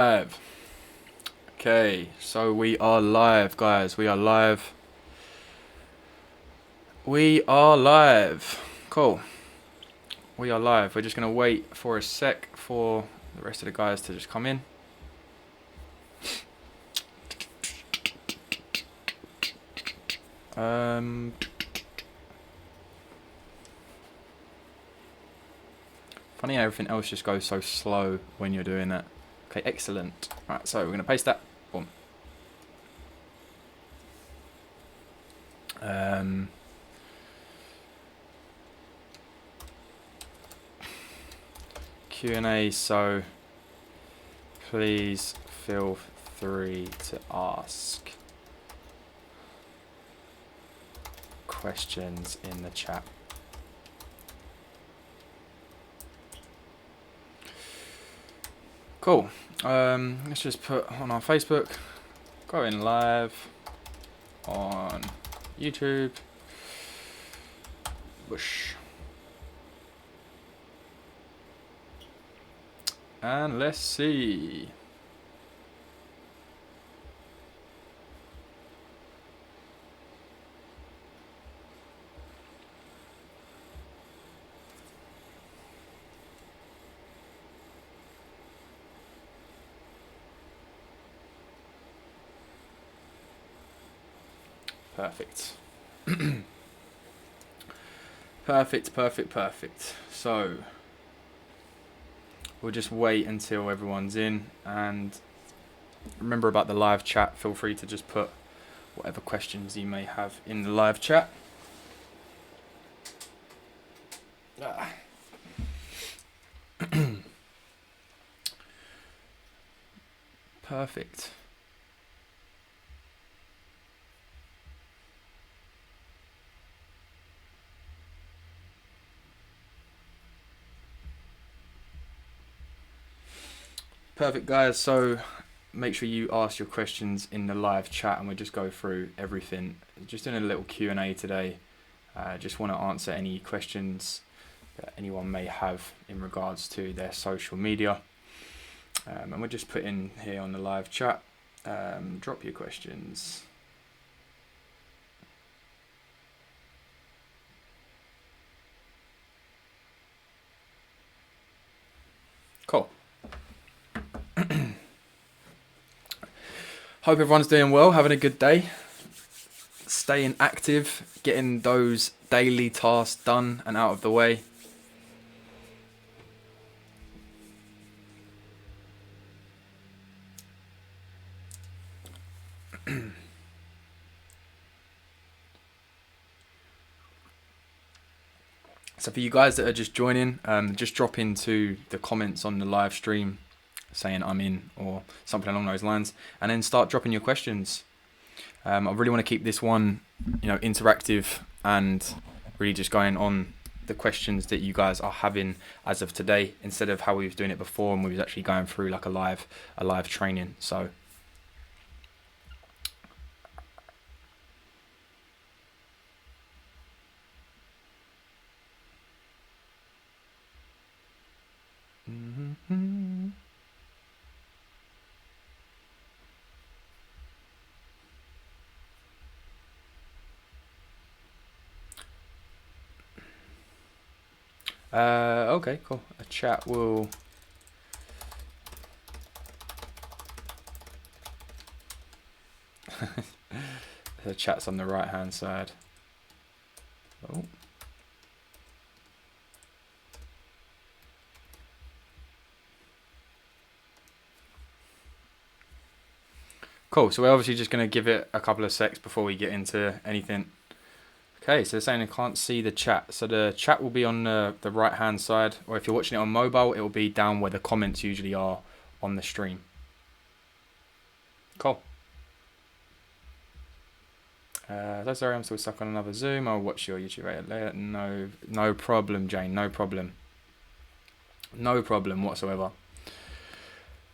Live. Okay, so we are live, guys. We are live. We are live. Cool. We are live. We're just going to wait for a sec for the rest of the guys to just come in. Funny how everything else just goes so slow when you're doing that. Okay, excellent. Right, so we're going to paste that. Boom. Q&A, so please feel free to ask questions in the chat. Cool. Let's just put on our Facebook, going live on YouTube. Whoosh. And let's see. Perfect. Perfect. So we'll just wait until everyone's in, and remember about the live chat. Feel free to just put whatever questions you may have in the live chat. Perfect. Perfect, guys. So make sure you ask your questions in the live chat, and we'll just go through everything. Just doing a little Q&A today. Just want to answer any questions that anyone may have in regards to their social media. And we'll just put in here on the live chat, drop your questions. Cool. Hope everyone's doing well, having a good day, staying active, getting those daily tasks done and out of the way. So for you guys that are just joining, just drop into the comments on the live stream saying I'm in or something along those lines, and then start dropping your questions. I really want to keep this one, interactive and really just going on the questions that you guys are having as of today, instead of how we was doing it before and we was actually going through like a live training. So okay, cool. A chat will the chat's on the right hand side. Oh. Cool, so we're obviously just going to give it a couple of secs before we get into anything. Okay, so they're saying I can't see the chat. So the chat will be on the right hand side, or if you're watching it on mobile, it will be down where the comments usually are on the stream. Cool. So sorry, I'm still stuck on another Zoom. I'll watch your YouTube later. No problem, Jane. No problem whatsoever.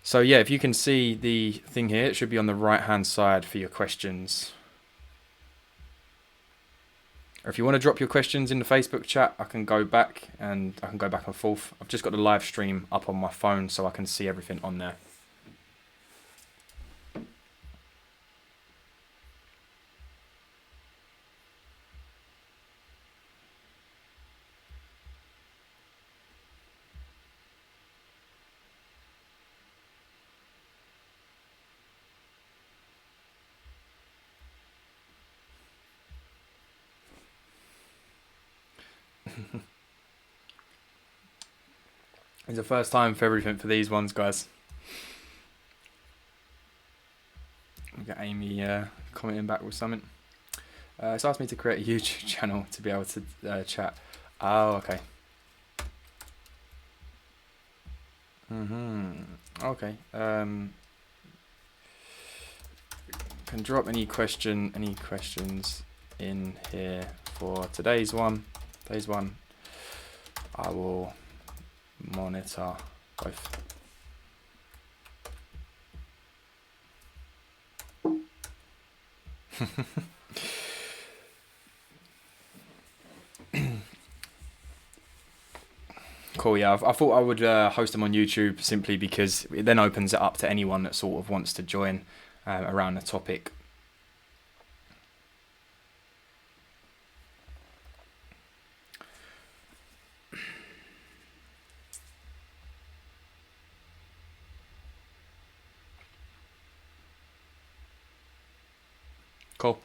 So yeah, if you can see the thing here, it should be on the right hand side for your questions. Or if you want to drop your questions in the Facebook chat, I can go back and forth. I've just got the live stream up on my phone so I can see everything on there. It's the first time for everything for these ones, guys. We got Amy commenting back with something. It's asked me to create a YouTube channel to be able to chat. Oh, okay. Okay. Can drop any questions in here for today's one. I will monitor both. Cool, yeah. I thought I would host them on YouTube simply because it then opens it up to anyone that sort of wants to join around the topic. Cool.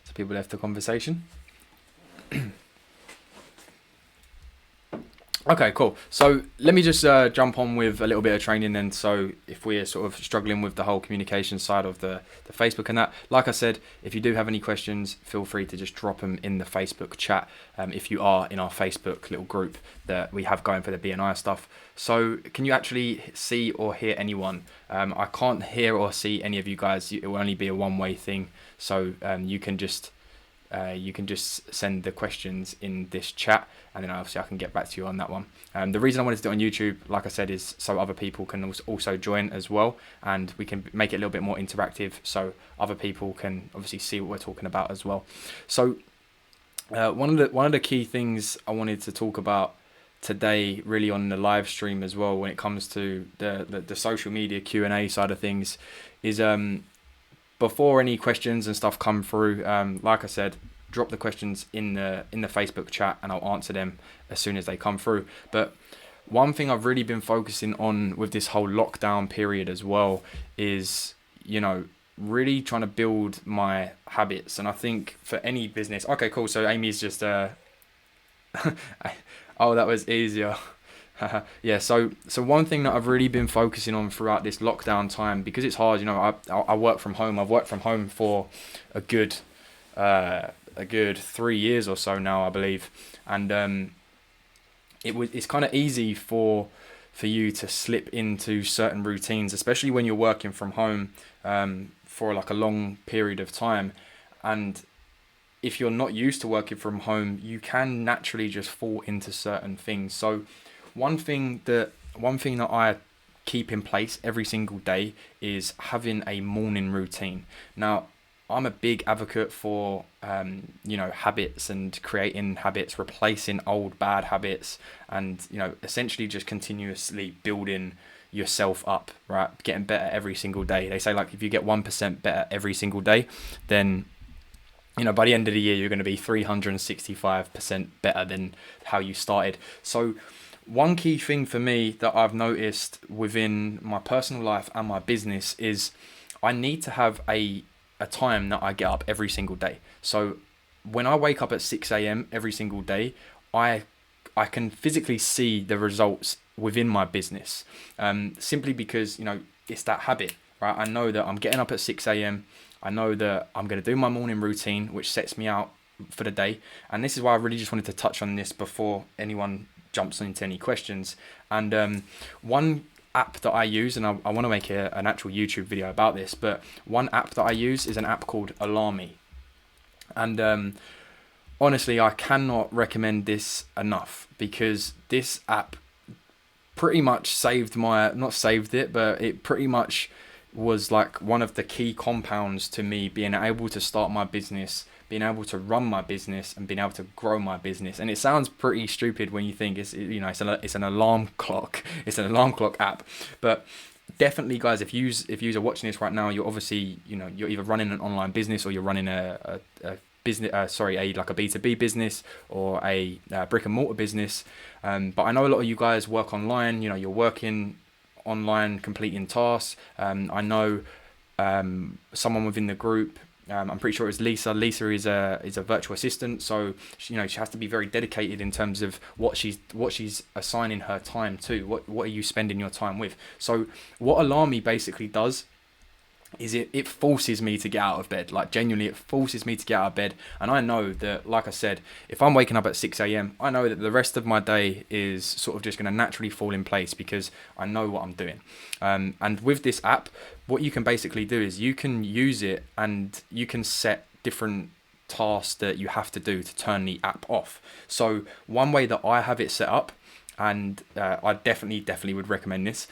So people left the conversation. Okay, cool. So let me just jump on with a little bit of training then. So if we're sort of struggling with the whole communication side of the Facebook and that, like I said, if you do have any questions, feel free to just drop them in the Facebook chat if you are in our Facebook little group that we have going for the BNI stuff. So can you actually see or hear anyone? I can't hear or see any of you guys. It will only be a one-way thing. So you can just send the questions in this chat, and then obviously I can get back to you on that one. The reason I wanted to do it on YouTube, like I said, is so other people can also join as well, and we can make it a little bit more interactive so other people can obviously see what we're talking about as well. So one of the key things I wanted to talk about today, really on the live stream as well, when it comes to the social media Q&A side of things, is before any questions and stuff come through, like I said, drop the questions in the Facebook chat and I'll answer them as soon as they come through. But one thing I've really been focusing on with this whole lockdown period as well is, really trying to build my habits. And I think for any business, okay, cool. So Amy's just, oh, that was easier. Yeah, so one thing that I've really been focusing on throughout this lockdown time, because it's hard, I work from home. I've worked from home for a good 3 years or so now, I believe, and it's kind of easy for you to slip into certain routines, especially when you're working from home for like a long period of time. And if you're not used to working from home, you can naturally just fall into certain things. So one thing that I keep in place every single day is having a morning routine. Now, I'm a big advocate for habits and creating habits, replacing old bad habits, and essentially just continuously building yourself up, right? Getting better every single day. They say, like, if you get 1% better every single day, then by the end of the year you're going to be 365% better than how you started. So one key thing for me that I've noticed within my personal life and my business is I need to have a time that I get up every single day. So when I wake up at 6 a.m. every single day, I can physically see the results within my business, simply because it's that habit, right? I know that I'm getting up at 6 a.m. I know that I'm going to do my morning routine, which sets me out for the day. And this is why I really just wanted to touch on this before anyone jumps into any questions. And one app that I use, and I want to make an actual YouTube video about this, but one app that I use is an app called Alarmy. And honestly, I cannot recommend this enough, because this app pretty much it pretty much was like one of the key compounds to me being able to start my business, being able to run my business, and being able to grow my business. And it sounds pretty stupid when you think it's an alarm clock. It's an alarm clock app. But definitely, guys, if you are watching this right now, you're obviously you're either running an online business or you're running a business, like a B2B business or a brick and mortar business. But I know a lot of you guys work online. You know, you're working online, completing tasks. I know someone within the group. I'm pretty sure it's Lisa. Lisa is a virtual assistant, so she has to be very dedicated in terms of what she's assigning her time to. What are you spending your time with? So what Alarmy basically does is it forces me to get out of bed. Like, genuinely, it forces me to get out of bed. And I know that, like I said, if I'm waking up at 6 a.m, I know that the rest of my day is sort of just going to naturally fall in place because I know what I'm doing. And with this app, what you can basically do is you can use it and you can set different tasks that you have to do to turn the app off. So one way that I have it set up, and I definitely would recommend this,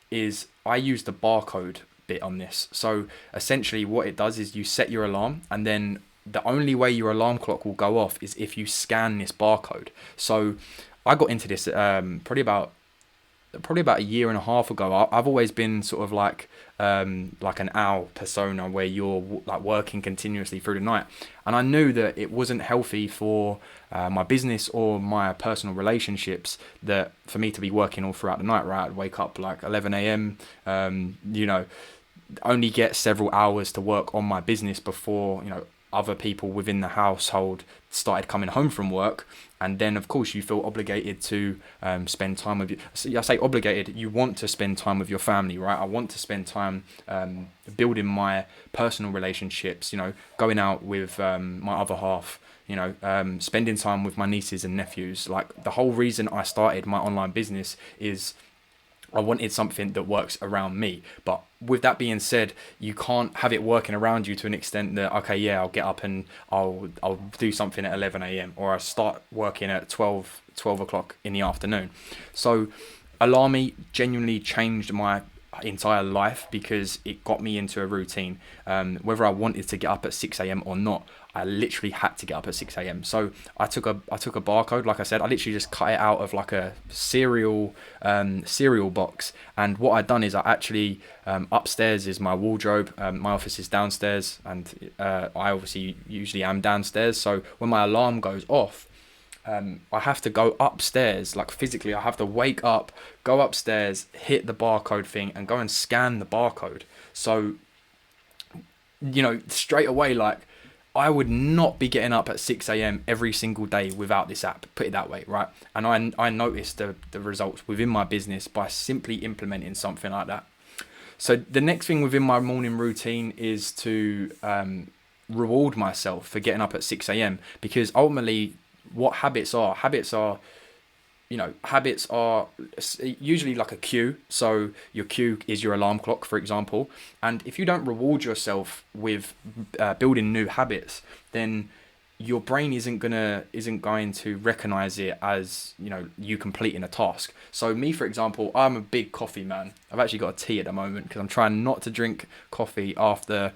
is I use the barcode bit on this. So essentially what it does is you set your alarm, and then the only way your alarm clock will go off is if you scan this barcode. So I got into this probably about a year and a half ago. I've always been sort of like an owl persona, where you're like working continuously through the night, and I knew that it wasn't healthy for my business or my personal relationships, that for me to be working all throughout the night. Right, I'd wake up like 11 a.m. Only get several hours to work on my business before other people within the household started coming home from work. And then of course you feel obligated to spend time with you. I say obligated, you want to spend time with your family, right? I want to spend time building my personal relationships, going out with my other half, spending time with my nieces and nephews. Like, the whole reason I started my online business is I wanted something that works around me. But with that being said, you can't have it working around you to an extent that, okay, yeah, I'll get up and I'll do something at 11 a.m. or I start working at 12 o'clock in the afternoon. So Alarmy genuinely changed my entire life because it got me into a routine. Whether I wanted to get up at 6 a.m. or not, I literally had to get up at 6 a.m. So I took a barcode, like I said. I literally just cut it out of like a cereal box. And what I'd done is I actually, upstairs is my wardrobe. My office is downstairs, and I obviously usually am downstairs. So when my alarm goes off, I have to go upstairs, like physically. I have to wake up, go upstairs, hit the barcode thing, and go and scan the barcode. So, straight away, like, I would not be getting up at 6 a.m. every single day without this app, put it that way, right? And I noticed the results within my business by simply implementing something like that. So the next thing within my morning routine is to reward myself for getting up at 6 a.m. because ultimately what habits are usually like a cue. So your cue is your alarm clock, for example. And if you don't reward yourself with building new habits, then your brain isn't going to recognize it as you completing a task. So me, for example, I'm a big coffee man. I've actually got a tea at the moment because I'm trying not to drink coffee after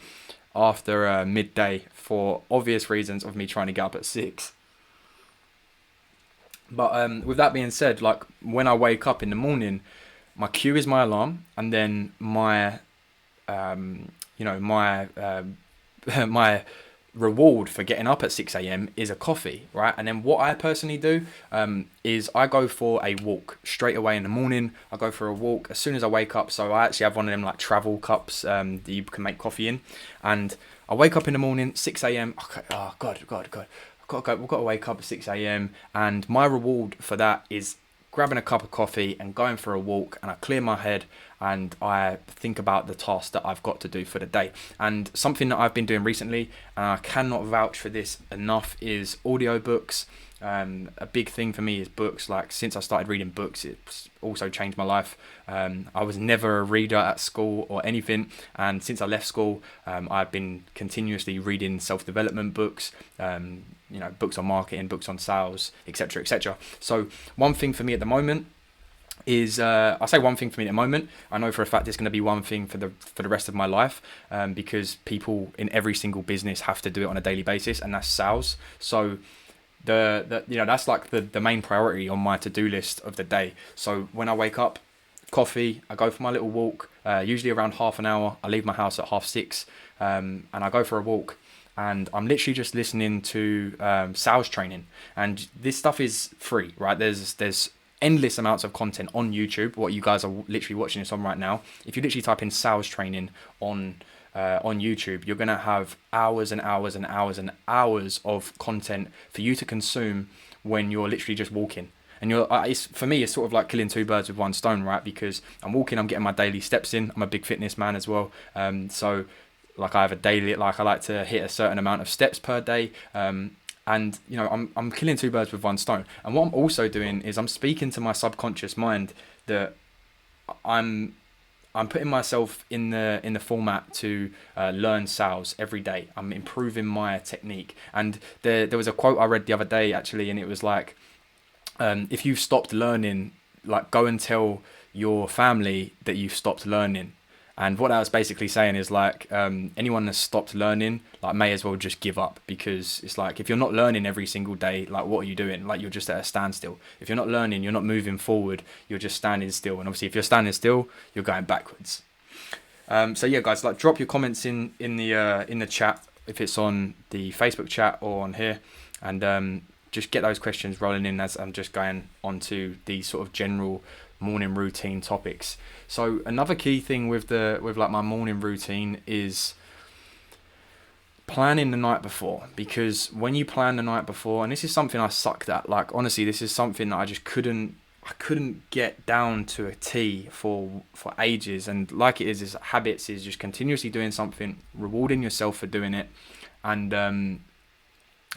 midday for obvious reasons of me trying to get up at 6. But with that being said, like, when I wake up in the morning, my cue is my alarm, and then my my reward for getting up at 6 a.m. is a coffee, right? And then what I personally do is I go for a walk straight away in the morning. I go for a walk as soon as I wake up. So I actually have one of them like travel cups that you can make coffee in, and I wake up in the morning, 6 a.m. Okay, oh God. We've got to wake up at 6 a.m. and my reward for that is grabbing a cup of coffee and going for a walk, and I clear my head and I think about the task that I've got to do for the day. And something that I've been doing recently, and I cannot vouch for this enough, is audiobooks. A big thing for me is books. Like, since I started reading books, it's also changed my life. I was never a reader at school or anything, and since I left school, I've been continuously reading self-development books, books on marketing, books on sales, etc., etc. So one thing for me at the moment is, I say one thing for me at the moment, I know for a fact it's going to be one thing for the rest of my life, because people in every single business have to do it on a daily basis, and that's sales. So that's like the main priority on my to-do list of the day. So when I wake up, coffee, I go for my little walk, usually around half an hour. I leave my house at 6:30, and I go for a walk. and I'm literally just listening to sales training, and this stuff is free, right? There's endless amounts of content on YouTube. What you guys are literally watching this on right now. If you literally type in sales training on YouTube, you're gonna have hours and hours and hours and hours of content for you to consume when you're literally just walking. And for me, it's sort of like killing two birds with one stone, right? Because I'm walking, I'm getting my daily steps in. I'm a big fitness man as well, so like I have a daily, like I like to hit a certain amount of steps per day. And I'm killing two birds with one stone. And what I'm also doing is I'm speaking to my subconscious mind that I'm putting myself in the format to learn sales every day. I'm improving my technique. And there was a quote I read the other day actually, and it was like, if you've stopped learning, like go and tell your family that you've stopped learning. And what I was basically saying is like, anyone that's stopped learning, like may as well just give up, because it's like, if you're not learning every single day, like what are you doing? Like you're just at a standstill. If you're not learning, you're not moving forward, you're just standing still. And obviously if you're standing still, you're going backwards. So yeah, guys, like drop your comments in the chat, if it's on the Facebook chat or on here, and just get those questions rolling in as I'm just going on to these sort of general morning routine topics. So another key thing with like my morning routine is planning the night before, because when you plan the night before, and this is something I sucked at, like honestly, this is something that I just couldn't get down to a T for ages. And like it is habits, is just continuously doing something, rewarding yourself for doing it, and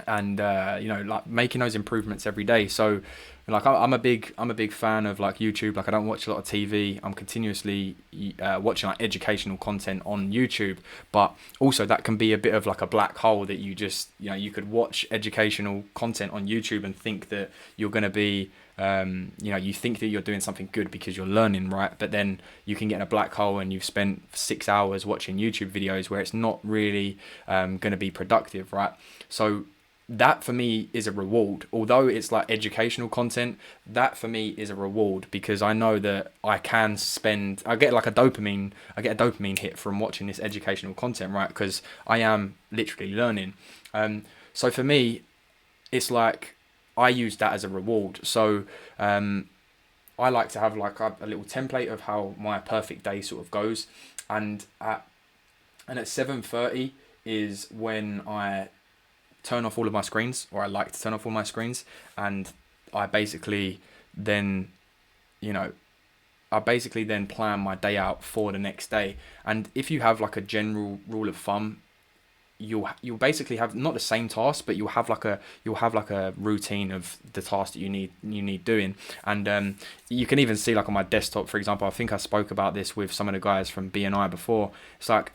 like making those improvements every day. So like I'm a big fan of like YouTube. Like I don't watch a lot of TV. I'm continuously watching like educational content on YouTube, but also that can be a bit of like a black hole that you just, you could watch educational content on YouTube and think that you're going to be you think that you're doing something good because you're learning, right? But then you can get in a black hole and you've spent 6 hours watching YouTube videos where it's not really going to be productive, right? So that for me is a reward. Although it's like educational content, that for me is a reward, because I know that I get a dopamine hit from watching this educational content, right? Because I am literally learning. So for me, it's like I use that as a reward. So I like to have like a little template of how my perfect day sort of goes, and at 7:30 is when I turn off all of my screens, or I like to turn off all my screens, and I basically then plan my day out for the next day. And if you have like a general rule of thumb, you'll basically have not the same task, but you'll have like a routine of the task that you need doing. And you can even see like on my desktop, for example, I think I spoke about this with some of the guys from BNI before. It's like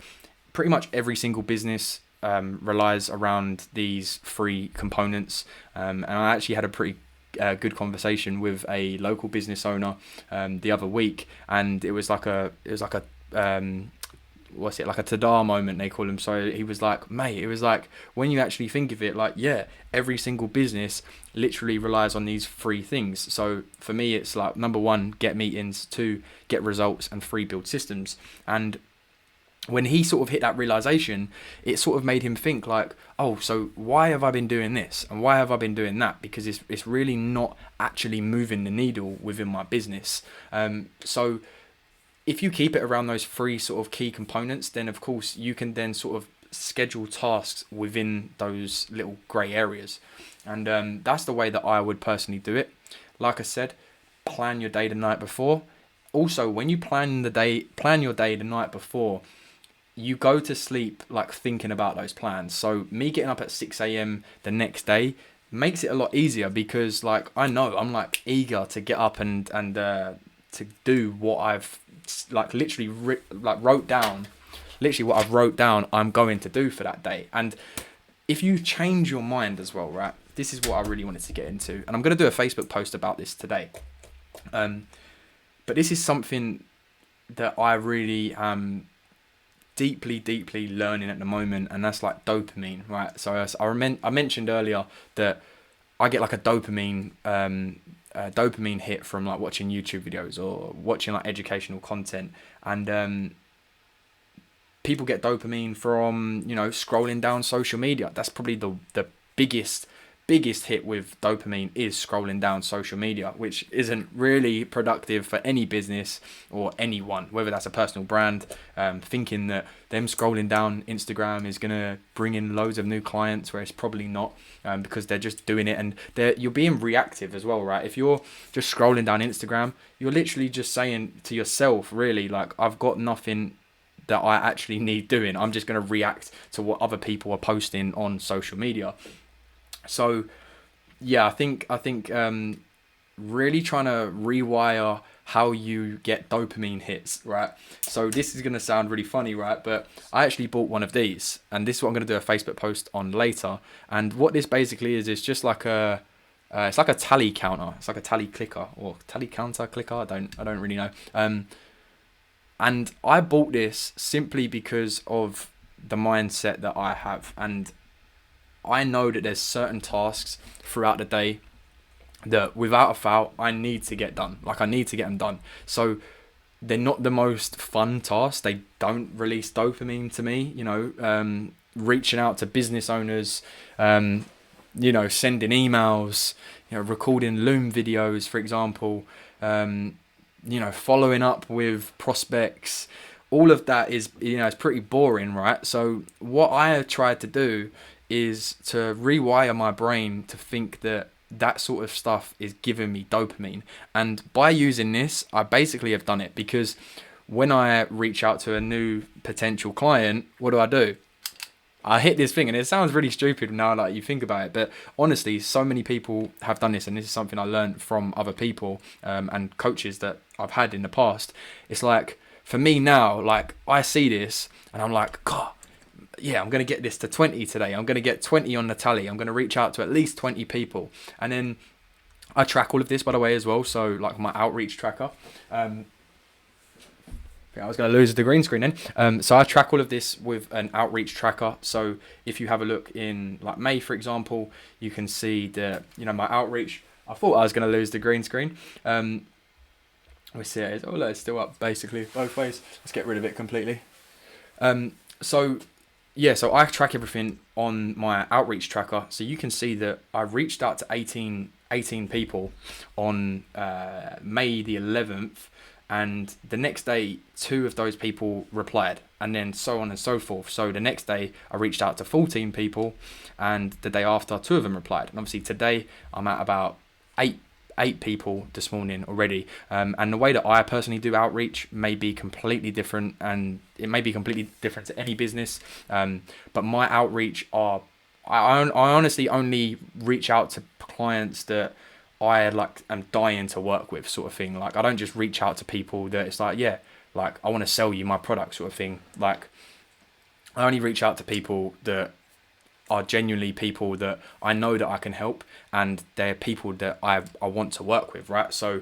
pretty much every single business relies around these three components, and I actually had a pretty good conversation with a local business owner the other week, and it was like a what's it, like a ta-da moment they call them. So he was like, mate, it was like, when you actually think of it, like, yeah, every single business literally relies on these three things. So for me, it's like, number one, get meetings; two, get results; and three, build systems. And when he sort of hit that realization, it sort of made him think like, oh, so why have I been doing this and why have I been doing that? Because it's really not actually moving the needle within my business. So if you keep it around those three sort of key components, then of course you can then sort of schedule tasks within those little grey areas. And that's the way that I would personally do it. Like I said, plan your day the night before. Also, when you plan your day the night before, you go to sleep like thinking about those plans. So me getting up at 6 a.m. the next day makes it a lot easier, because like I know I'm like eager to get up and to do what I've like literally wrote down. Literally what I've wrote down I'm going to do for that day. And if you change your mind as well, right? This is what I really wanted to get into, and I'm going to do a Facebook post about this today. But this is something that I really am deeply learning at the moment, and that's like dopamine, right? So I mentioned earlier that I get like a dopamine hit from like watching YouTube videos or watching like educational content, and people get dopamine from, you know, scrolling down social media. That's probably the biggest hit with dopamine is scrolling down social media, which isn't really productive for any business or anyone, whether that's a personal brand, thinking that them scrolling down Instagram is going to bring in loads of new clients, where it's probably not, because they're just doing it, and you're being reactive as well, right? If you're just scrolling down Instagram, you're literally just saying to yourself, really, like, I've got nothing that I actually need doing. I'm just going to react to what other people are posting on social media. So, yeah, I think really trying to rewire how you get dopamine hits, right? So this is going to sound really funny, right? But I actually bought one of these, and this is what I'm going to do a Facebook post on later. And what this basically is just like it's like a tally counter. It's like a tally clicker or tally counter clicker. I don't really know. And I bought this simply because of the mindset that I have, and I know that there's certain tasks throughout the day that without a fail I need to get done. Like, I need to get them done. So they're not the most fun tasks. They don't release dopamine to me. You know, reaching out to business owners, you know, sending emails, you know, recording Loom videos, for example, you know, following up with prospects. All of that is, you know, it's pretty boring, right? So what I tried to do is to rewire my brain to think that that sort of stuff is giving me dopamine. And by using this, I basically have done it, because when I reach out to a new potential client, what do? I hit this thing, and it sounds really stupid now, like you think about it, but honestly, so many people have done this, and this is something I learned from other people and coaches that I've had in the past. It's like, for me now, like, I see this and I'm like, God, yeah, I'm going to get this to 20 today. I'm going to get 20 on the tally. I'm going to reach out to at least 20 people. And then I track all of this, by the way, as well. So, like, my outreach tracker. I was going to lose the green screen then. So I track all of this with an outreach tracker. So if you have a look in, like, May, for example, you can see that, you know, my outreach. I thought I was going to lose the green screen. We see it. Oh, look, it's still up, basically, both ways. Let's get rid of it completely. So I track everything on my outreach tracker. So you can see that I reached out to 18 people on May the 11th. And the next day, 2 of those people replied, and then so on and so forth. So the next day, I reached out to 14 people, and the day after, 2 of them replied. And obviously today, I'm at about 8 people this morning already. And the way that I personally do outreach may be completely different, and it may be completely different to any business. But my outreach I honestly only reach out to clients that I like am dying to work with, sort of thing. Like, I don't just reach out to people that it's like, yeah, like, I want to sell you my product, sort of thing. Like, I only reach out to people that are genuinely people that I know that I can help, and they're people that I want to work with, right? So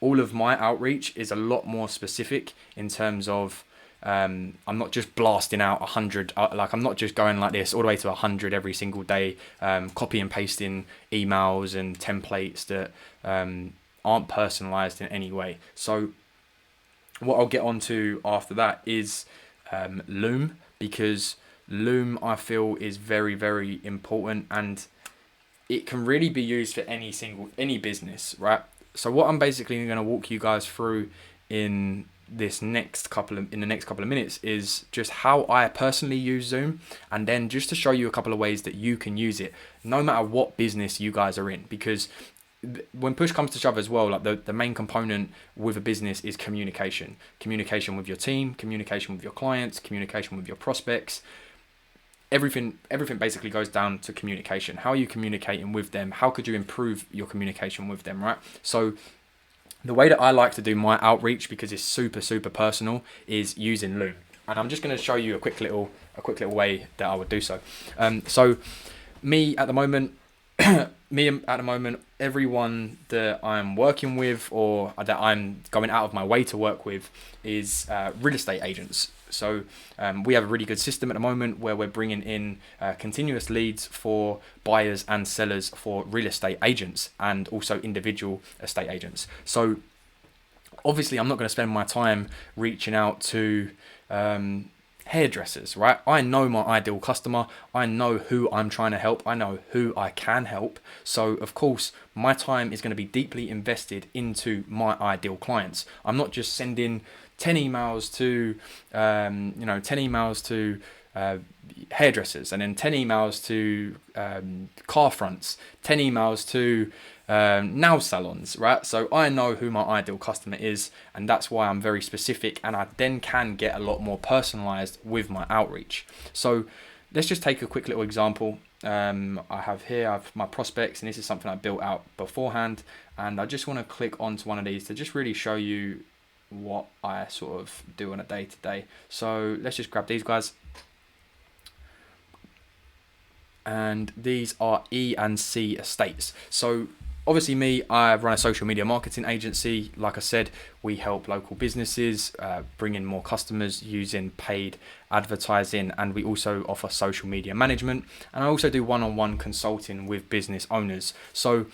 all of my outreach is a lot more specific in terms of I'm not just blasting out 100, like, I'm not just going like this all the way to 100 every single day, copy and pasting emails and templates that aren't personalized in any way. So what I'll get onto after that is Loom, because Loom, I feel, is very, very important, and it can really be used for any business, right? So what I'm basically going to walk you guys through in the next couple of minutes is just how I personally use Zoom, and then just to show you a couple of ways that you can use it no matter what business you guys are in. Because when push comes to shove as well, like, the main component with a business is communication with your team, communication with your clients, communication with your prospects. Everything basically goes down to communication. How are you communicating with them? How could you improve your communication with them, right? So the way that I like to do my outreach, because it's super, super personal, is using Loom. And I'm just going to show you a quick little way that I would do so. So me at the moment, everyone that I'm working with, or that I'm going out of my way to work with, is real estate agents. So we have a really good system at the moment where we're bringing in continuous leads for buyers and sellers for real estate agents, and also individual estate agents. So obviously I'm not going to spend my time reaching out to hairdressers, right? I know my ideal customer. I know who I'm trying to help. I know who I can help. So of course, my time is going to be deeply invested into my ideal clients. I'm not just sending 10 emails to, 10 emails to hairdressers, and then 10 emails to car fronts, 10 emails to nail salons, right? So I know who my ideal customer is, and that's why I'm very specific, and I then can get a lot more personalized with my outreach. So let's just take a quick little example. I have my prospects, and this is something I built out beforehand, and I just want to click onto one of these to just really show you what I sort of do on a day-to-day. So let's just grab these guys. And these are E and C estates. So obviously I run a social media marketing agency. Like I said, we help local businesses bring in more customers using paid advertising, and we also offer social media management. And I also do one-on-one consulting with business owners. So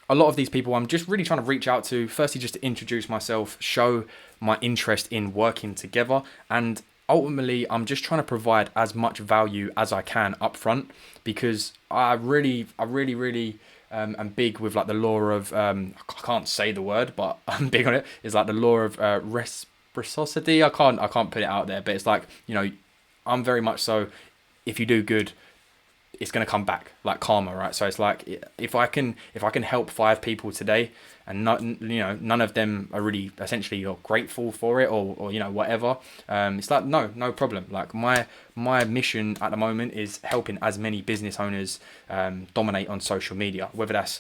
a lot of these people I'm just really trying to reach out to, firstly just to introduce myself, show my interest in working together, and ultimately I'm just trying to provide as much value as I can up front, because I really am big with like the law of I can't say the word, but I'm big on it. It's like the law of reciprocity. I can't put it out there, but it's like, I'm very much so, if you do good, it's going to come back like karma, right? So it's like, if I can help 5 people today, and none of them are really essentially grateful for it, or whatever, it's like no problem. Like my mission at the moment is helping as many business owners dominate on social media, whether that's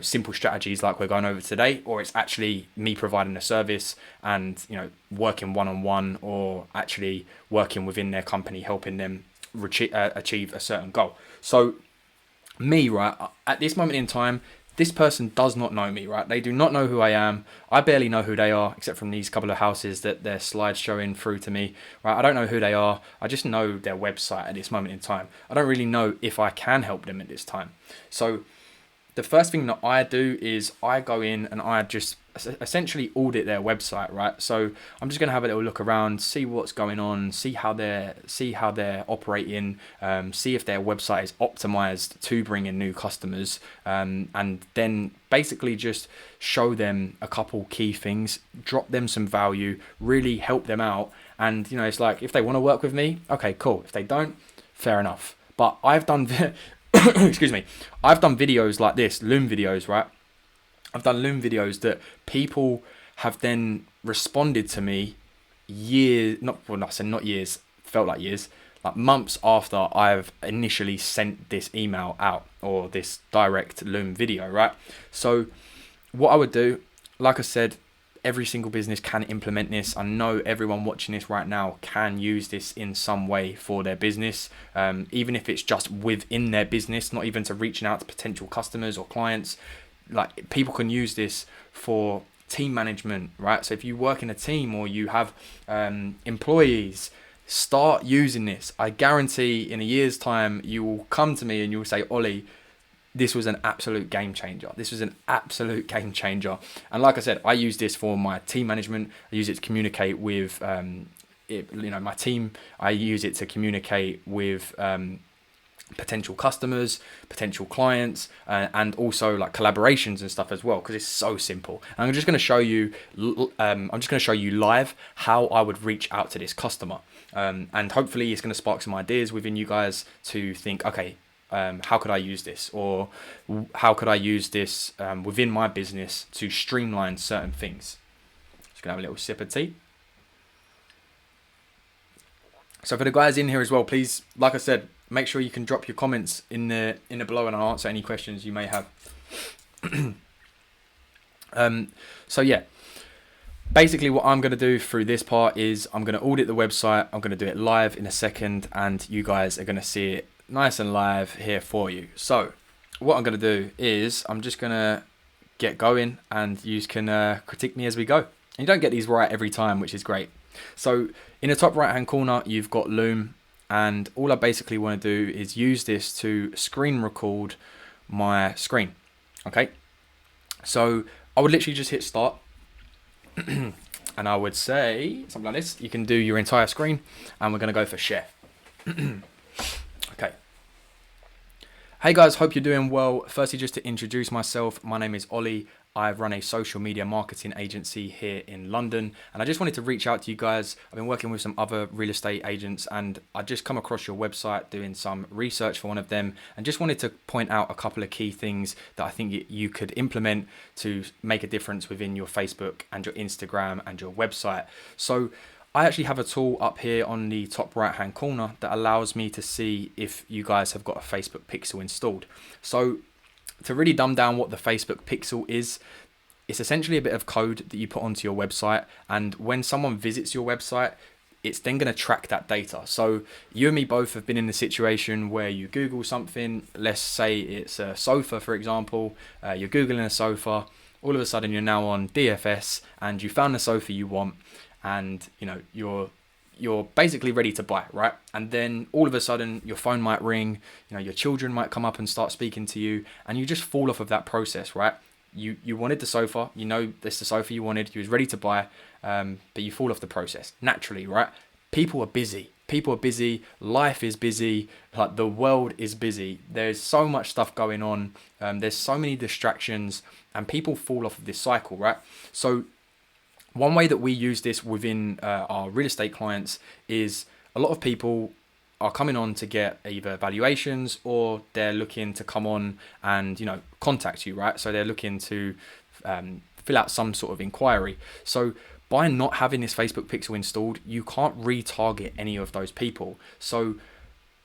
simple strategies like we're going over today, or it's actually me providing a service and working one-on-one, or actually working within their company, helping them achieve a certain goal. So me, right, at this moment in time, this person does not know me, right? They do not know who I am. I barely know who they are, except from these couple of houses that their slides showing through to me, right? I don't know who they are. I just know their website at this moment in time. I don't really know if I can help them at this time. So the first thing that I do is I go in and I just essentially audit their website, right? So I'm just going to have a little look around, see what's going on, see how they're operating, see if their website is optimized to bring in new customers, and then basically just show them a couple key things, drop them some value, really help them out. And it's like, if they want to work with me, okay, cool. If they don't, fair enough. But I've done excuse me, I've done videos like this, Loom videos, right? I've done Loom videos that people have then responded to me felt like years, like months after I've initially sent this email out, or this direct Loom video, right? So what I would do, like I said, every single business can implement this. I know everyone watching this right now can use this in some way for their business, even if it's just within their business, not even to reaching out to potential customers or clients. Like, people can use this for team management, right? So if you work in a team, or you have employees, start using this. I guarantee in a year's time, you will come to me and you will say, Ollie, this was an absolute game changer. This was an absolute game changer. And like I said, I use this for my team management. I use it to communicate with my team. I use it to communicate with potential customers, potential clients, and also like collaborations and stuff as well, because it's so simple. And I'm just going to show you live how I would reach out to this customer, and hopefully it's going to spark some ideas within you guys to think, okay, how could I use this, or how could I use this within my business to streamline certain things. Just gonna have a little sip of tea. So for the guys in here as well, please, like I said, make sure you can drop your comments in the below, and I'll answer any questions you may have. So yeah, basically what I'm going to do through this part is I'm going to audit the website. I'm going to do it live in a second, and you guys are going to see it nice and live here for you. So what I'm going to do is I'm just going to get going, and you can critique me as we go. And you don't get these right every time, which is great. So in the top right hand corner, you've got Loom, and all I basically want to do is use this to screen record my screen. Okay, so I would literally just hit start. And I would say something like this. You can do your entire screen, and we're going to go for share. Okay. Hey guys, hope you're doing well. Firstly, just to introduce myself, my name is Ollie. I run a social media marketing agency here in London, and I just wanted to reach out to you guys. I've been working with some other real estate agents, and I just come across your website doing some research for one of them, and just wanted to point out a couple of key things that I think you could implement to make a difference within your Facebook and your Instagram and your website. So I actually have a tool up here on the top right hand corner that allows me to see if you guys have got a Facebook pixel installed. So to really dumb down what the Facebook pixel is, it's essentially a bit of code that you put onto your website, and when someone visits your website, it's then going to track that data. So you and me both have been in the situation where you Google something, let's say it's a sofa, for example, you're Googling a sofa, all of a sudden you're now on DFS and you found the sofa you want, and you're basically ready to buy, right? And then all of a sudden your phone might ring, your children might come up and start speaking to you, and you just fall off of that process, right? You wanted the sofa, this is the sofa you wanted, you was ready to buy, but you fall off the process naturally, right? People are busy, life is busy, like the world is busy. There's so much stuff going on, there's so many distractions, and people fall off of this cycle, right? So one way that we use this within our real estate clients is a lot of people are coming on to get either valuations, or they're looking to come on and contact you, right? So they're looking to fill out some sort of inquiry. So by not having this Facebook pixel installed, you can't retarget any of those people. So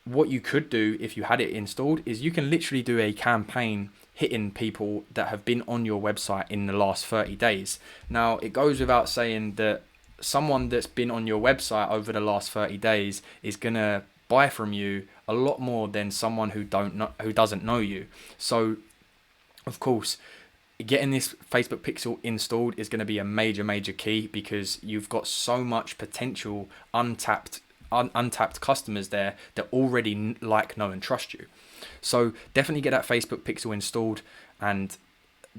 what you could do if you had it installed is you can literally do a campaign hitting people that have been on your website in the last 30 days. Now, it goes without saying that someone that's been on your website over the last 30 days is going to buy from you a lot more than someone who doesn't know you. So, of course, getting this Facebook pixel installed is going to be a major key, because you've got so much potential untapped customers there that already like, know and trust you. So definitely get that Facebook pixel installed. And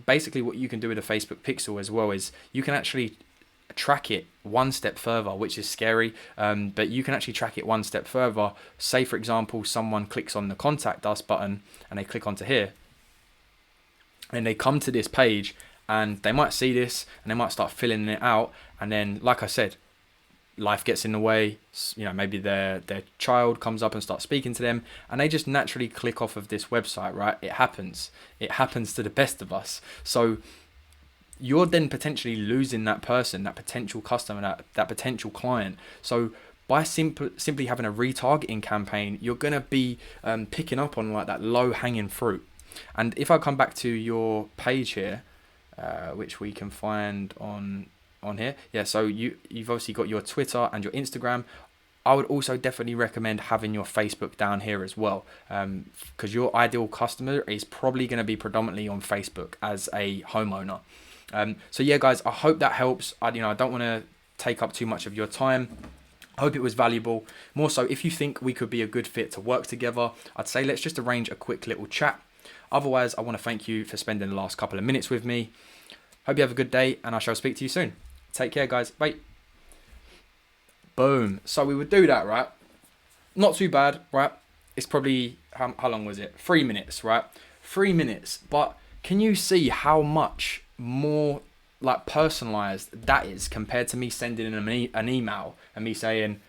basically what you can do with a Facebook pixel as well is you can actually track it one step further, which is scary, but you can actually track it one step further. Say for example someone clicks on the contact us button and they click onto here and they come to this page, and they might see this and they might start filling it out, and then like I said, life gets in the way, maybe their child comes up and starts speaking to them, and they just naturally click off of this website, right? It happens to the best of us. So you're then potentially losing that person, that potential customer, that potential client. So by simply having a retargeting campaign, you're going to be picking up on like that low hanging fruit. And if I come back to your page here, which we can find on here, so you've obviously got your Twitter and your Instagram. I would also definitely recommend having your Facebook down here as well, because your ideal customer is probably going to be predominantly on Facebook as a homeowner. So yeah guys, I hope that helps. I don't want to take up too much of your time. I hope it was valuable. More so, if you think we could be a good fit to work together, I'd say let's just arrange a quick little chat. Otherwise, I want to thank you for spending the last couple of minutes with me. Hope you have a good day, and I shall speak to you soon. Take care, guys. Bye. Boom. So we would do that, right? Not too bad, right? It's probably, how long was it? 3 minutes, right? 3 minutes. But can you see how much more like personalized that is compared to me sending an email and me saying,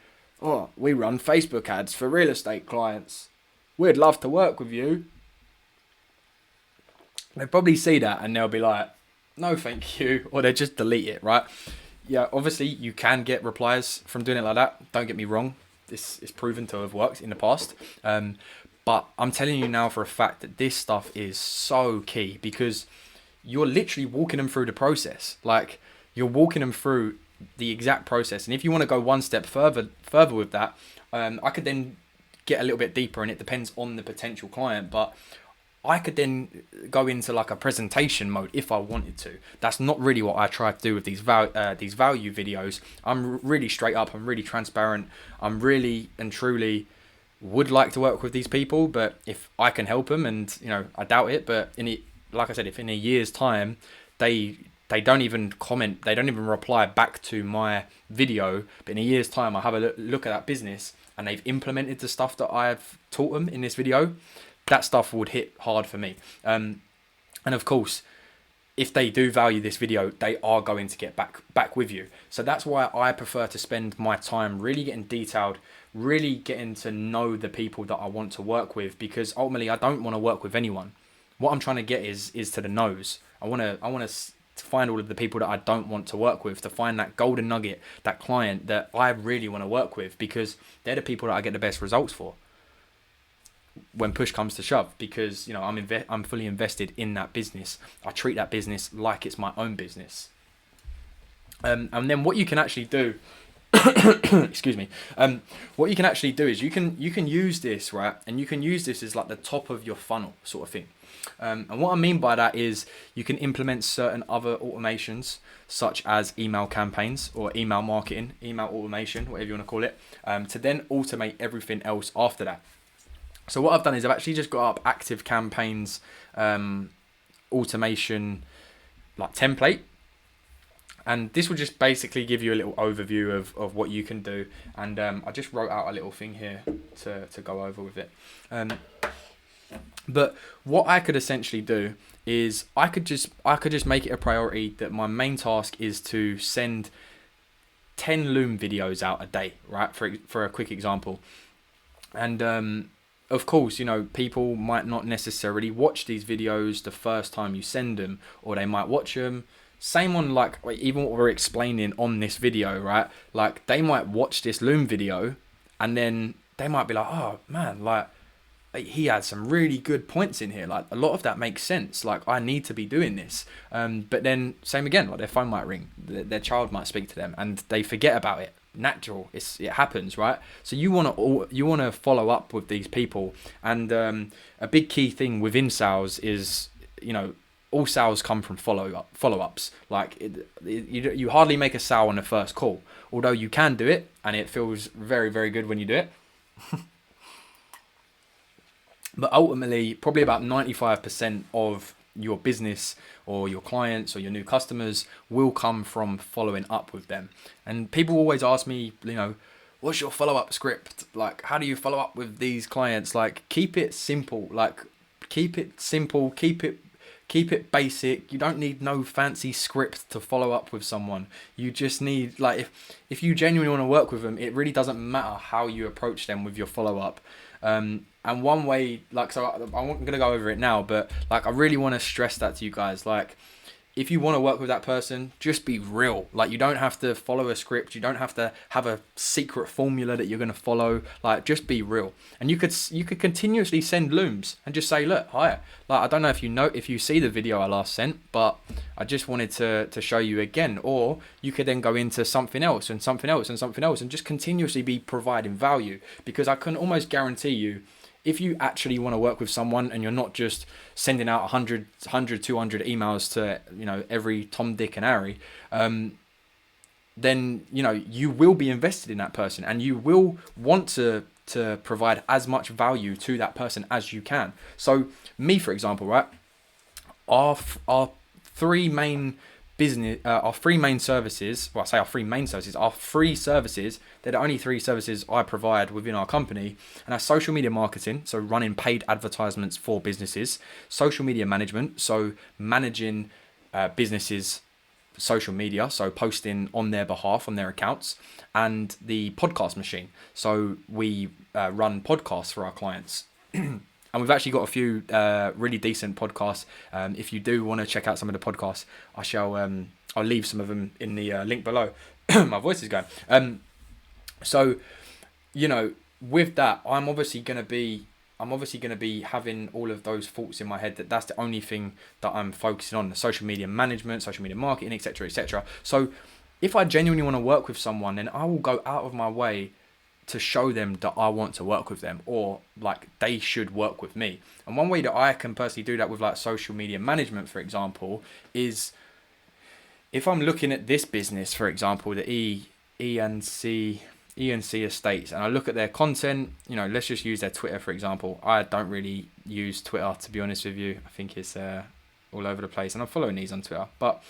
oh, we run Facebook ads for real estate clients. We'd love to work with you. They'll probably see that and they'll be like, no, thank you. Or they'll just delete it, right? Yeah, obviously you can get replies from doing it like that. Don't get me wrong. This is proven to have worked in the past. But I'm telling you now for a fact that this stuff is so key, because you're literally walking them through the process. Like, you're walking them through the exact process. And if you want to go one step further with that, I could then get a little bit deeper, and it depends on the potential client. But I could then go into like a presentation mode if I wanted to. That's not really what I try to do with these value videos. I'm really straight up. I'm really transparent. I'm really and truly would like to work with these people, but if I can help them, and I doubt it, but like I said, if in a year's time they they don't even comment, they don't even reply back to my video, but in a year's time I have a look at that business and they've implemented the stuff that I've taught them in this video, that stuff would hit hard for me. And of course, if they do value this video, they are going to get back with you. So that's why I prefer to spend my time really getting detailed, really getting to know the people that I want to work with, because ultimately I don't want to work with anyone. What I'm trying to get is to the no's. I want to find all of the people that I don't want to work with, to find that golden nugget, that client that I really want to work with, because they're the people that I get the best results for when push comes to shove, because I'm fully invested in that business. I treat that business like it's my own business. And then what you can actually do, excuse me, what you can actually do is you can use this, right? And you can use this as like the top of your funnel sort of thing. And what I mean by that is you can implement certain other automations, such as email campaigns or email marketing, email automation, whatever you want to call it, to then automate everything else after that. So what I've done is I've actually just got up Active Campaigns automation like template. And this will just basically give you a little overview of what you can do. And I just wrote out a little thing here to go over with it. But what I could essentially do is I could just make it a priority that my main task is to send 10 Loom videos out a day, right? For a quick example. And of course, people might not necessarily watch these videos the first time you send them, or they might watch them. Same on like even what we're explaining on this video, right? Like they might watch this Loom video and then they might be like, oh man, like he had some really good points in here. Like a lot of that makes sense. Like I need to be doing this. But then same again, like their phone might ring, their child might speak to them and they forget about it. Natural, it happens, right? So you want to follow up with these people. And a big key thing within sales is, all sales come from follow-ups. Like you hardly make a sale on the first call, although you can do it and it feels very, very good when you do it. But ultimately, probably about 95% of your business or your clients or your new customers will come from following up with them. And people always ask me, what's your follow-up script? Like, how do you follow up with these clients? Like, keep it simple. Like, keep it simple. Keep it basic. You don't need no fancy script to follow up with someone. You just need, like, if you genuinely want to work with them, it really doesn't matter how you approach them with your follow-up. And one way, like, so I'm going to go over it now, but like, I really want to stress that to you guys. Like, if you want to work with that person, just be real. Like, you don't have to follow a script. You don't have to have a secret formula that you're going to follow. Like, just be real. And you could continuously send Looms and just say, look, hi. Like, I don't know if you see the video I last sent, but I just wanted to show you again. Or you could then go into something else and something else and something else and just continuously be providing value. Because I can almost guarantee you, if you actually want to work with someone and you're not just sending out 100, 200 emails to, every Tom, Dick and Harry, then, you will be invested in that person and you will want to provide as much value to that person as you can. So me, for example, right, our three main services, our free services, they're the only three services I provide within our company, and our social media marketing, so running paid advertisements for businesses, social media management, so managing businesses' social media, so posting on their behalf, on their accounts, and the podcast machine, so we run podcasts for our clients. And we've actually got a few really decent podcasts. If you do want to check out some of the podcasts, I'll leave some of them in the link below. My voice is going. So, with that, I'm obviously going to be having all of those thoughts in my head that's the only thing that I'm focusing on: the social media management, social media marketing, etc., etc. So, if I genuinely want to work with someone, then I will go out of my way to show them that I want to work with them, or like they should work with me. And one way that I can personally do that with like social media management, for example, is if I'm looking at this business, for example, the ENC Estates, and I look at their content, let's just use their Twitter, for example. I don't really use Twitter, to be honest with you. I think it's all over the place, and I'm following these on Twitter. But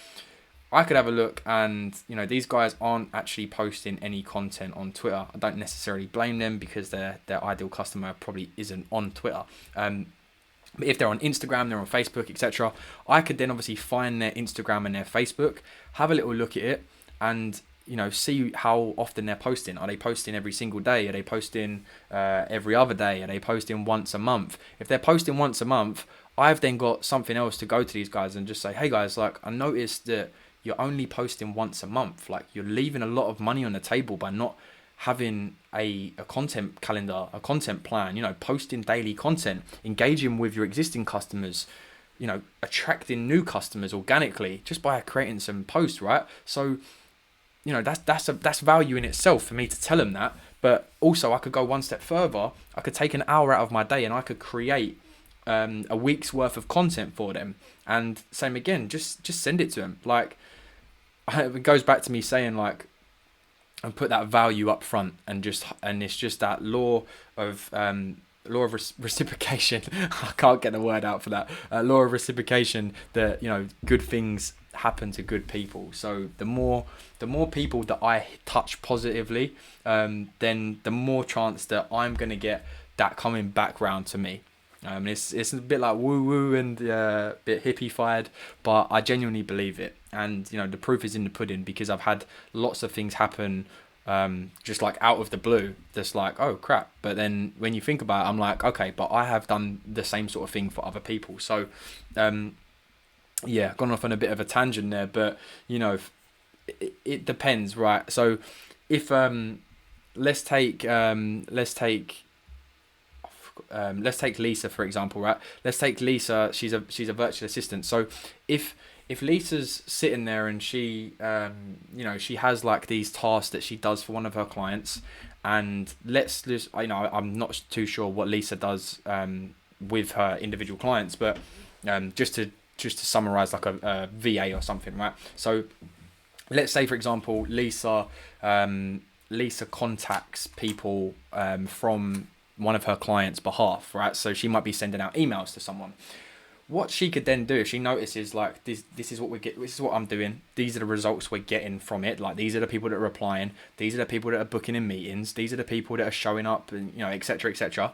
I could have a look, and these guys aren't actually posting any content on Twitter. I don't necessarily blame them, because their ideal customer probably isn't on Twitter. But if they're on Instagram, they're on Facebook, etc., I could then obviously find their Instagram and their Facebook, have a little look at it, and see how often they're posting. Are they posting every single day? Are they posting every other day? Are they posting once a month? If they're posting once a month, I've then got something else to go to these guys and just say, hey guys, like, I noticed that you're only posting once a month. Like, you're leaving a lot of money on the table by not having a content calendar, a content plan, posting daily content, engaging with your existing customers, attracting new customers organically just by creating some posts, right? So, that's value in itself for me to tell them that. But also, I could go one step further. I could take an hour out of my day and I could create a week's worth of content for them, and same again, just send it to them. Like, it goes back to me saying, like, and put that value up front, and it's just that law of reciprocation. I can't get the word out for that. Law of reciprocation, that good things happen to good people. So the more people that I touch positively, then the more chance that I'm gonna get that coming back round to me. It's a bit like woo woo and a bit hippie-fied, but I genuinely believe it. And the proof is in the pudding, because I've had lots of things happen just like out of the blue, just like, oh crap. But then when you think about it, I'm like, okay, but I have done the same sort of thing for other people. So yeah, gone off on a bit of a tangent there, but it depends, right? So if let's take Lisa, for example, right? Let's take Lisa. She's a virtual assistant. So if Lisa's sitting there and she she has like these tasks that she does for one of her clients, and let's just, I'm not too sure what Lisa does with her individual clients, but just to summarize, like a VA or something, right? So let's say, for example, Lisa contacts people from one of her clients' behalf, right? So she might be sending out emails to someone. What she could then do, if she notices, like, this is what we get, this is what I'm doing, these are the results we're getting from it, like, these are the people that are replying, these are the people that are booking in meetings, these are the people that are showing up, and etc., etc.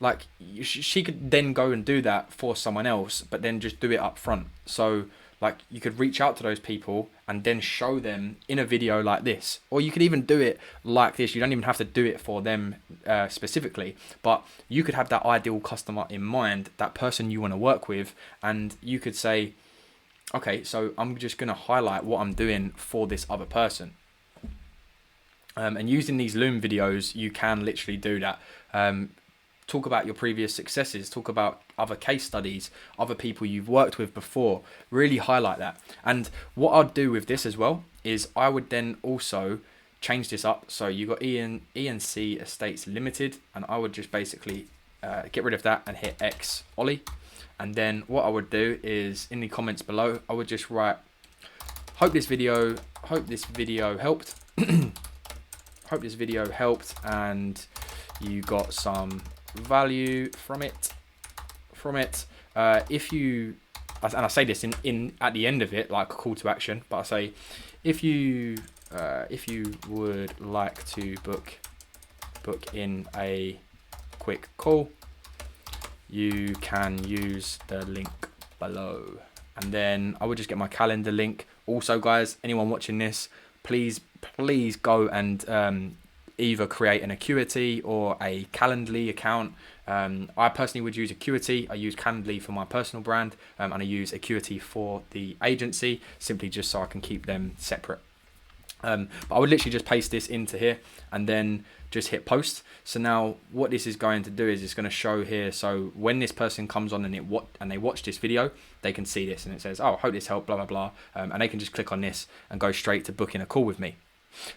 Like, she could then go and do that for someone else, but then just do it up front. So like, you could reach out to those people and then show them in a video like this, or you could even do it like this. You don't even have to do it for them specifically, but you could have that ideal customer in mind, that person you want to work with, and you could say, okay, so I'm just going to highlight what I'm doing for this other person. And using these Loom videos, you can literally do that. Talk about your previous successes, talk about other case studies, other people you've worked with before, really highlight that. And what I'd do with this as well is I would then also change this up. So you got E&C Estates Limited, and I would just basically get rid of that and hit X Ollie. And then what I would do is in the comments below, I would just write, hope this video helped. Hope this video helped and you got some value from it. If you, and I say this in at the end of it, like a call to action, but I say, if you would like to book in a quick call, you can use the link below. And then I would just get my calendar link. Also, guys, anyone watching this, please go and either create an Acuity or a Calendly account. I personally would use Acuity. I use Calendly for my personal brand, and I use Acuity for the agency, simply just so I can keep them separate. But I would literally just paste this into here and then just hit post. So now what this is going to do is it's going to show here. So when this person comes on and they watch this video, they can see this and it says, oh, hope this helped, blah, blah, blah. And they can just click on this and go straight to booking a call with me.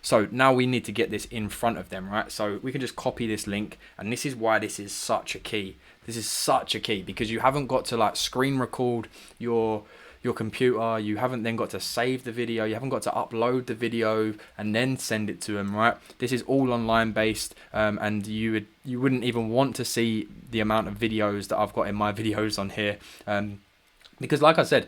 So now we need to get this in front of them, right? So we can just copy this link, and this is why this is such a key. This is such a key because you haven't got to like screen record your computer. You haven't then got to save the video. You haven't got to upload the video and then send it to them, right? This is all online based, and you wouldn't even want to see the amount of videos that I've got in my videos on here, because like I said,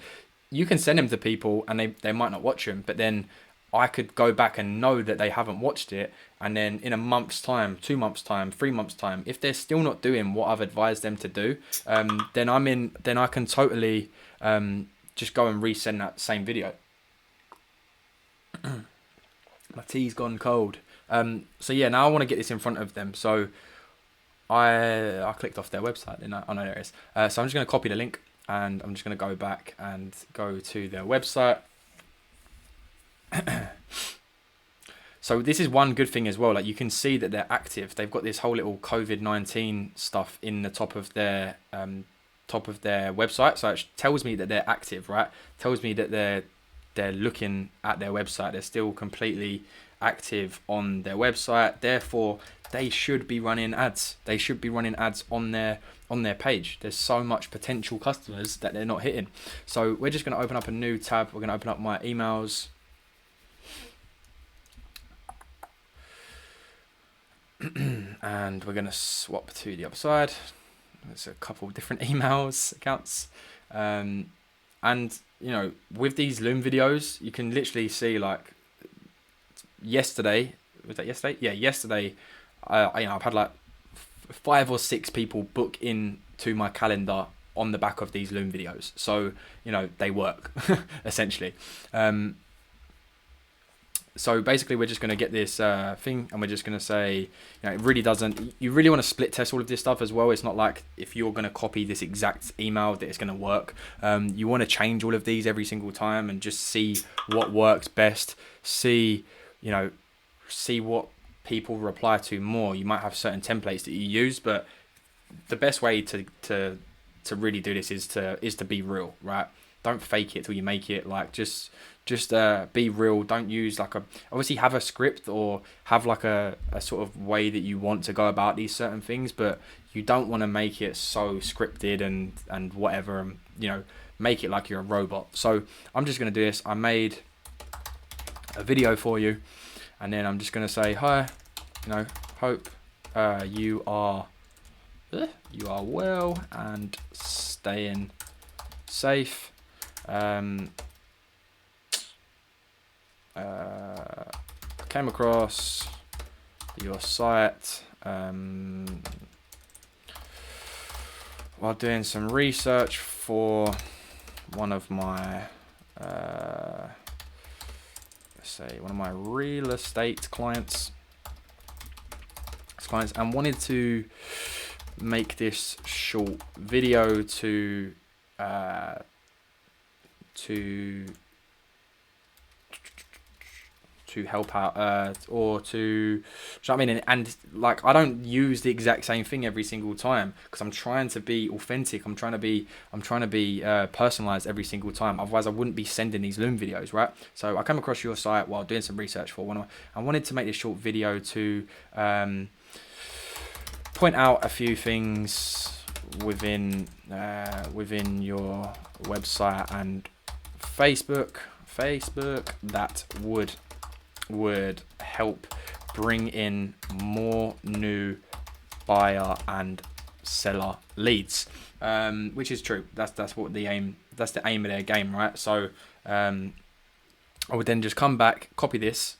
you can send them to people and they might not watch them, but then I could go back and know that they haven't watched it, and then in a month's time, 2 months time, 3 months time, if they're still not doing what I've advised them to do, then I can totally just go and resend that same video. My tea's gone cold. So yeah, now I want to get this in front of them. So I clicked off their website, didn't I? Oh no, there it is. So I'm just going to copy the link, and I'm just going to go back and go to their website. So this is one good thing as well. Like, you can see that they're active. They've got this whole little COVID-19 stuff in the top of their website. So it tells me that they're active, right? Tells me that they're looking at their website. They're still completely active on their website. Therefore, they should be running ads. They should be running ads on their page. There's so much potential customers that they're not hitting. So we're just going to open up a new tab. We're going to open up my emails. And we're going to swap to the other side. There's a couple of different emails accounts. And, you know, with these Loom videos, you can literally see, like, yesterday, was that yesterday? Yeah, yesterday, I've had like 5 or 6 people book in to my calendar on the back of these Loom videos. So, you know, they work, essentially. So basically, we're just going to get this thing, and we're just going to say, you know, it really doesn't, you really want to split test all of this stuff as well. It's not like if you're going to copy this exact email that it's going to work. You want to change all of these every single time and just see what works best. See what people reply to more. You might have certain templates that you use, but the best way to really do this is to be real, right? Don't fake it till you make it. Like, just be real. Don't use like obviously have a script or have like a sort of way that you want to go about these certain things, but you don't want to make it so scripted and whatever, and, you know, make it like you're a robot. So I'm just going to do this. I made a video for you, and then I'm just going to say, hi, you know, hope you are well and staying safe. Came across your site while doing some research for one of my one of my real estate clients, and wanted to make this short video to help out, or to, you know what I mean? And like, I don't use the exact same thing every single time, because I'm trying to be authentic. I'm trying to be personalized every single time. Otherwise, I wouldn't be sending these Loom videos, right? So I came across your site while doing some research for one. I wanted to make this short video to point out a few things within your website and Facebook that would help bring in more new buyer and seller leads, which is true. That's what the aim. That's the aim of their game, right? So I would then just come back, copy this,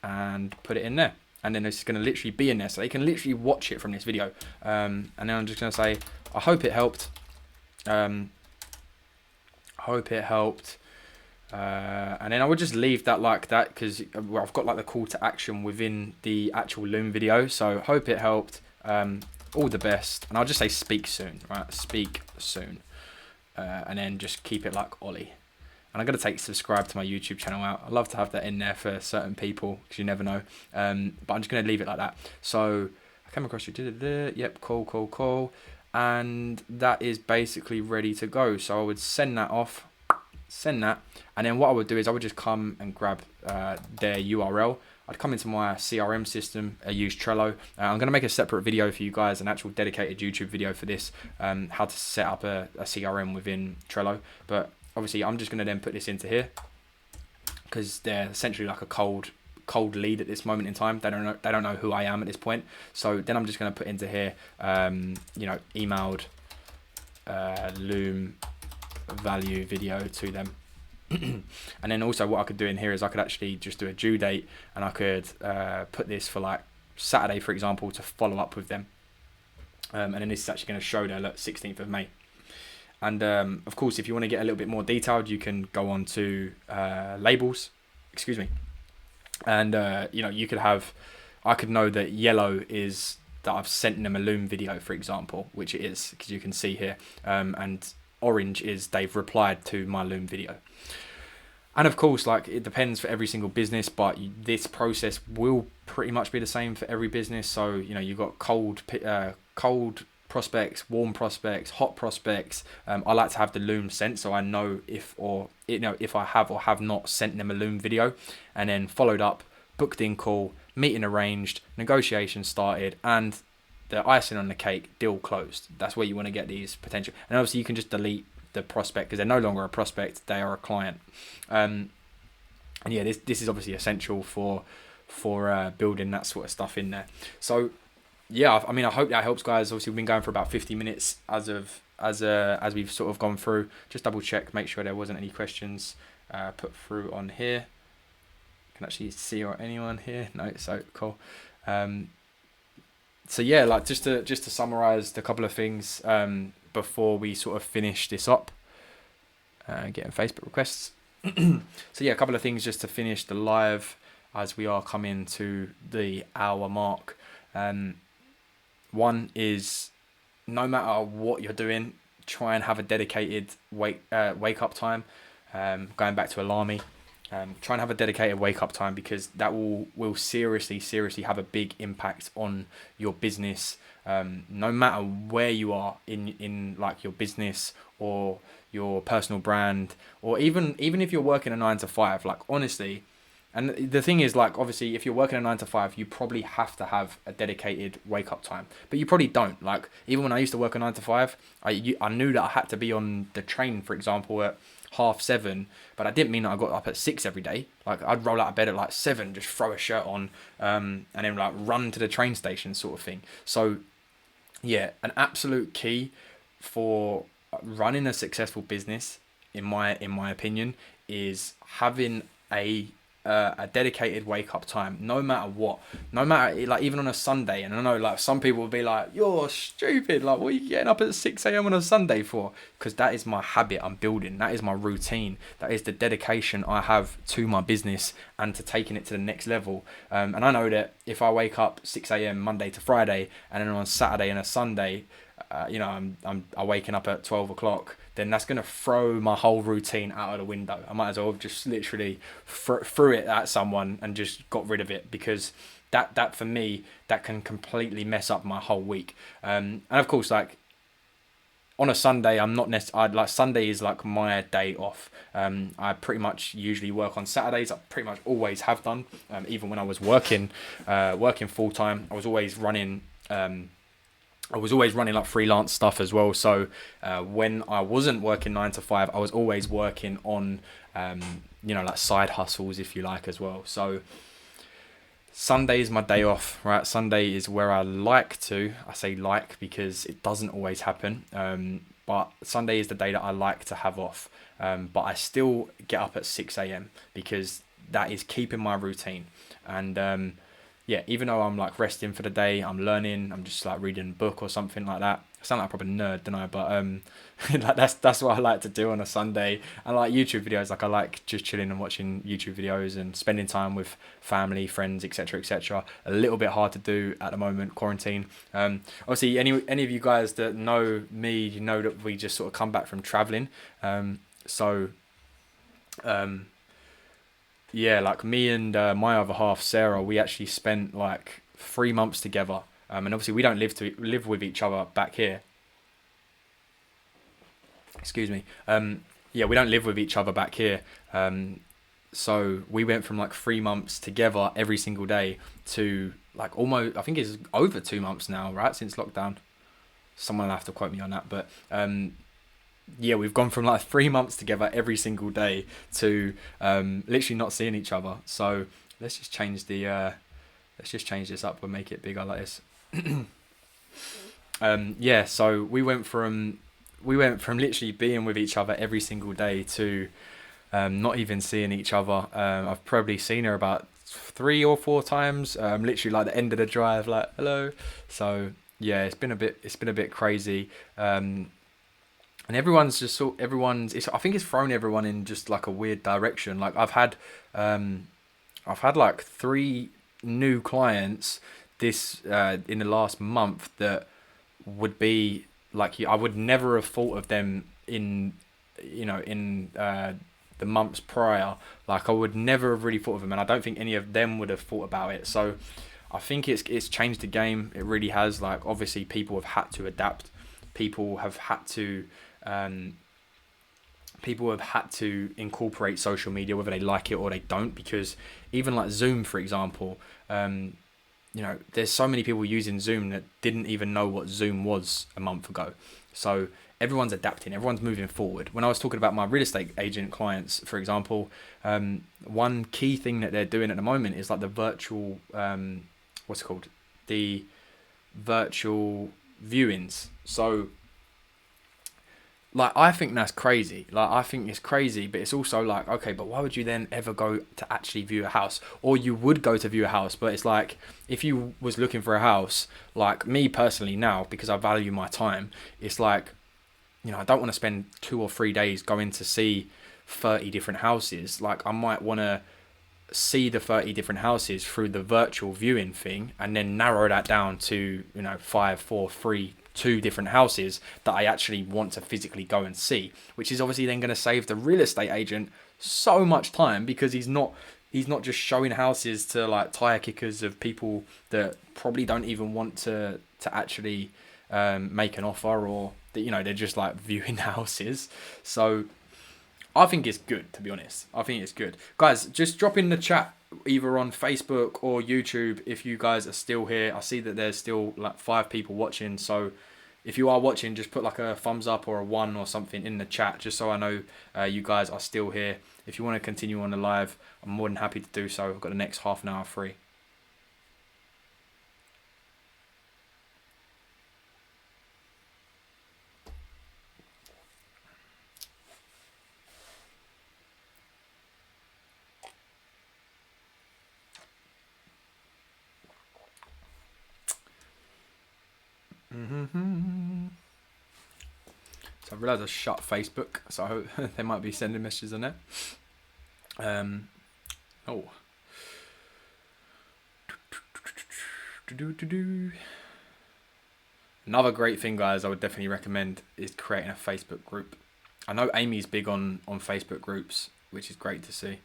and put it in there, and then it's going to literally be in there, so they can literally watch it from this video. And then I'm just going to say, I hope it helped. And then I would just leave that like that, because I've got like the call to action within the actual Loom video. So hope it helped. All the best. And I'll just say speak soon, right? Speak soon. And then just keep it like Ollie. And I'm going to subscribe to my YouTube channel out. I'd love to have that in there for certain people, because you never know. But I'm just going to leave it like that. So I came across you. Yep, cool. And that is basically ready to go. So I would send that off. And then what I would do is I would just come and grab their URL. I'd come into my CRM system, use Trello. I'm going to make a separate video for you guys, an actual dedicated YouTube video for this, how to set up a CRM within Trello. But obviously I'm just going to then put this into here, because they're essentially like a cold lead at this moment in time. They don't know who I am at this point. So then I'm just going to put into here, emailed Loom value video to them. And then also what I could do in here is I could actually just do a due date, and I could put this for like Saturday, for example, to follow up with them. And then this is actually going to show there, look, 16th of May. And of course, if you want to get a little bit more detailed, you can go on to labels, excuse me. And, you could have, I could know that yellow is that I've sent them a Loom video, for example, which it is, because you can see here. And orange is they've replied to my Loom video. And of course, like, it depends for every single business, but this process will pretty much be the same for every business. So, you've got cold prospects, warm prospects, hot prospects. I like to have the Loom sent, so I know if I have or have not sent them a Loom video, and then followed up, booked in call, meeting arranged, negotiation started, and the icing on the cake, deal closed. That's where you want to get these potential. And obviously you can just delete the prospect because they're no longer a prospect, they are a client. And yeah, this is obviously essential for building that sort of stuff in there. So yeah, I mean, I hope that helps, guys. Obviously, we've been going for about 50 minutes as we've sort of gone through. Just double check, make sure there wasn't any questions put through on here. Can actually see or anyone here? No, so cool. So yeah, like just to summarize a couple of things before we sort of finish this up. Getting Facebook requests. So yeah, a couple of things just to finish the live as we are coming to the hour mark. One is, no matter what you're doing, try and have a dedicated wake up time. Going back to Alarmy, try and have a dedicated wake up time, because that will seriously have a big impact on your business. No matter where you are in like your business or your personal brand, or even if you're working a 9 to 5, like honestly. And the thing is, like, obviously, if you're working a 9 to 5, you probably have to have a dedicated wake up time. But you probably don't. Like, even when I used to work a 9 to 5, I knew that I had to be on the train, for example, at 7:30. But I didn't mean that I got up at 6 every day. Like, I'd roll out of bed at like 7, just throw a shirt on, and then like run to the train station, sort of thing. So, yeah, an absolute key for running a successful business, in my opinion, is having a dedicated wake up time, no matter what, like even on a Sunday. And I know like some people will be like, you're stupid, like what are you getting up at 6 a.m. on a Sunday for? Because that is my habit I'm building, that is my routine, that is the dedication I have to my business and to taking it to the next level. And I know that if I wake up 6 a.m. Monday to Friday, and then on Saturday and a Sunday, I'm waking up at 12 o'clock, then that's going to throw my whole routine out of the window. I might as well have just literally threw it at someone and just got rid of it, because that for me, that can completely mess up my whole week. And of course, like on a Sunday, I'm not necessarily, like Sunday is like my day off. I pretty much usually work on Saturdays. I pretty much always have done. Even when I was working full time, I was always running like freelance stuff as well. So when I wasn't working 9 to 5, I was always working on, like side hustles, if you like, as well. So Sunday is my day off, right? Sunday is where I say like because it doesn't always happen. But Sunday is the day that I like to have off. But I still get up at 6 a.m. because that is keeping my routine. And yeah, even though I'm like resting for the day, I'm learning, I'm just like reading a book or something like that. I sound like a proper nerd, don't I? But like that's what I like to do on a Sunday. And like YouTube videos, like I like just chilling and watching YouTube videos and spending time with family, friends, etc., etc. A little bit hard to do at the moment, quarantine. Obviously, any of you guys that know me, you know that we just sort of come back from traveling. Yeah, like me and my other half, Sarah, we actually spent like 3 months together. And obviously we don't live with each other back here. Excuse me. Yeah, we don't live with each other back here. So we went from like 3 months together every single day to like almost, I think it's over 2 months now, right? Since lockdown. Someone will have to quote me on that. But yeah, we've gone from like 3 months together every single day to literally not seeing each other. So let's just change this up and make it bigger like this. Yeah, so we went from we went from literally being with each other every single day to not even seeing each other. I've probably seen her about 3 or 4 times. Literally like the end of the drive, like hello. So yeah, it's been a bit crazy. And everyone's just sort I think it's thrown everyone in just like a weird direction. Like I've had like 3 new clients this in the last month that would be like I would never have thought of them in the months prior. Like I would never have really thought of them, and I don't think any of them would have thought about it. So I think it's changed the game. It really has. Like obviously people have had to adapt. People have had to um, people have had to incorporate social media whether they like it or they don't, because even like Zoom, for example, there's so many people using Zoom that didn't even know what Zoom was a month ago. So everyone's adapting, everyone's moving forward. When I was talking about my real estate agent clients, for example, one key thing that they're doing at the moment is like the virtual what's it called, the virtual viewings. So like I think that's crazy. Like I think it's crazy, but it's also like, okay, but why would you then ever go to actually view a house? Or you would go to view a house, but it's like if you was looking for a house, like me personally now, because I value my time, it's like, I don't want to spend 2 or 3 days going to see 30 different houses. Like I might want to see the 30 different houses through the virtual viewing thing and then narrow that down to 5, 4, 3, 2 different houses that I actually want to physically go and see, which is obviously then going to save the real estate agent so much time, because he's not just showing houses to like tire kickers of people that probably don't even want to actually make an offer, or that they're just like viewing houses. So I think it's good, to be honest. I think it's good. Guys, just drop in the chat either on Facebook or YouTube if you guys are still here. I see that there's still like 5 people watching. So if you are watching, just put like a thumbs up or a 1 or something in the chat, just so I know you guys are still here. If you want to continue on the live, I'm more than happy to do so. I've got the next half an hour free. So I realised I shut Facebook, so I hope they might be sending messages on there. Another great thing, guys, I would definitely recommend is creating a Facebook group. I know Amy's big on Facebook groups, which is great to see.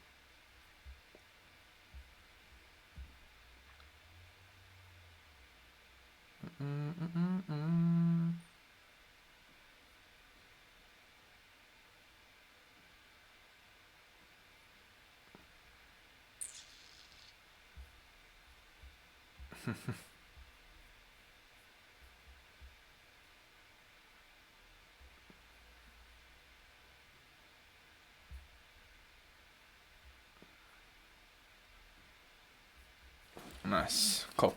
Nice, cool.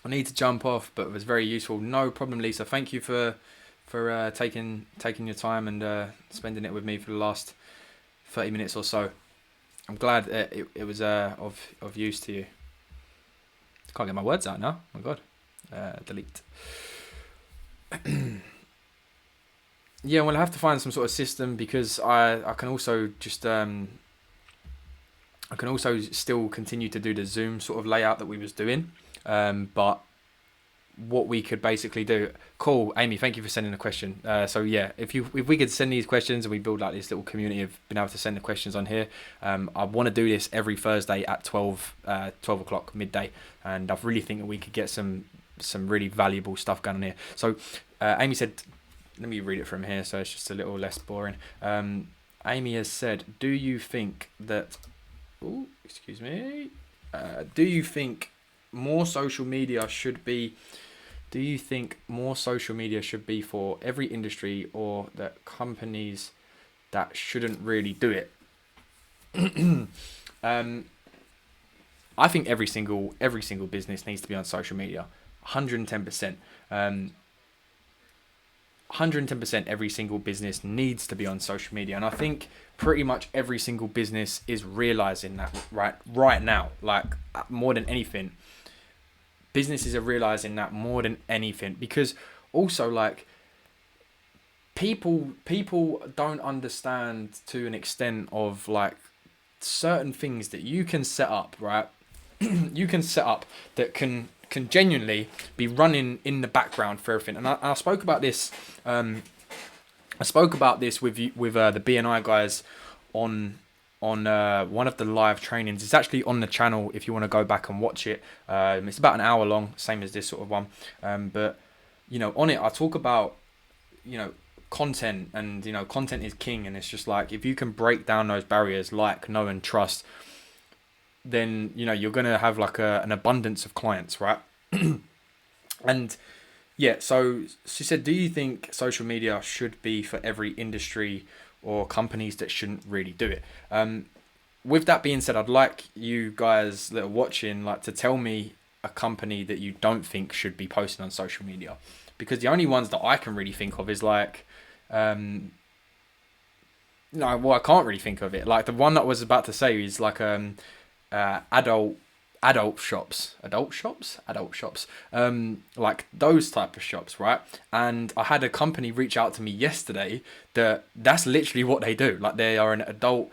I need to jump off, but it was very useful. No problem, Lisa. Thank you for taking your time and spending it with me for the last 30 minutes or so. I'm glad it was of use to you. Can't get my words out now. Oh my God. Delete. Yeah, well, I have to find some sort of system, because I can also just I can also still continue to do the Zoom sort of layout that we was doing. But what we could basically do. Cool, Amy, thank you for sending the question. So yeah, if we could send these questions and we build like this little community of being able to send the questions on here. I want to do this every Thursday at 12 o'clock midday, and I really think that we could get some really valuable stuff going on here. So Amy said, let me read it from here so it's just a little less boring. Amy has said, do you think that do you think more social media should be for every industry, or that companies that shouldn't really do it? I think every single business needs to be on social media, 110%. 110% every single business needs to be on social media, and I think pretty much every single business is realizing that right now, like more than anything. Businesses are realizing that more than anything, because also like people don't understand to an extent of like certain things that you can set up, right? You can set up that can genuinely be running in the background for everything. And I spoke about this. I spoke about this with the BNI guys on one of the live trainings. It's actually on the channel if you want to go back and watch it. It's about an hour long, same as this sort of one. But you know, on it I talk about, you know, content, and you know, content is king, and it's just like if you can break down those barriers, like, know, and trust, then you know you're gonna have like an abundance of clients, right? And yeah, so she said, do you think social media should be for every industry, or companies that shouldn't really do it? With that being said, I'd like you guys that are watching, like, to tell me a company that you don't think should be posting on social media, because the only ones that I can really think of is like, no, well, I can't really think of it. Like the one that I was about to say is like adult shops, like those type of shops, right? And I had a company reach out to me yesterday that's literally what they do. Like they are an adult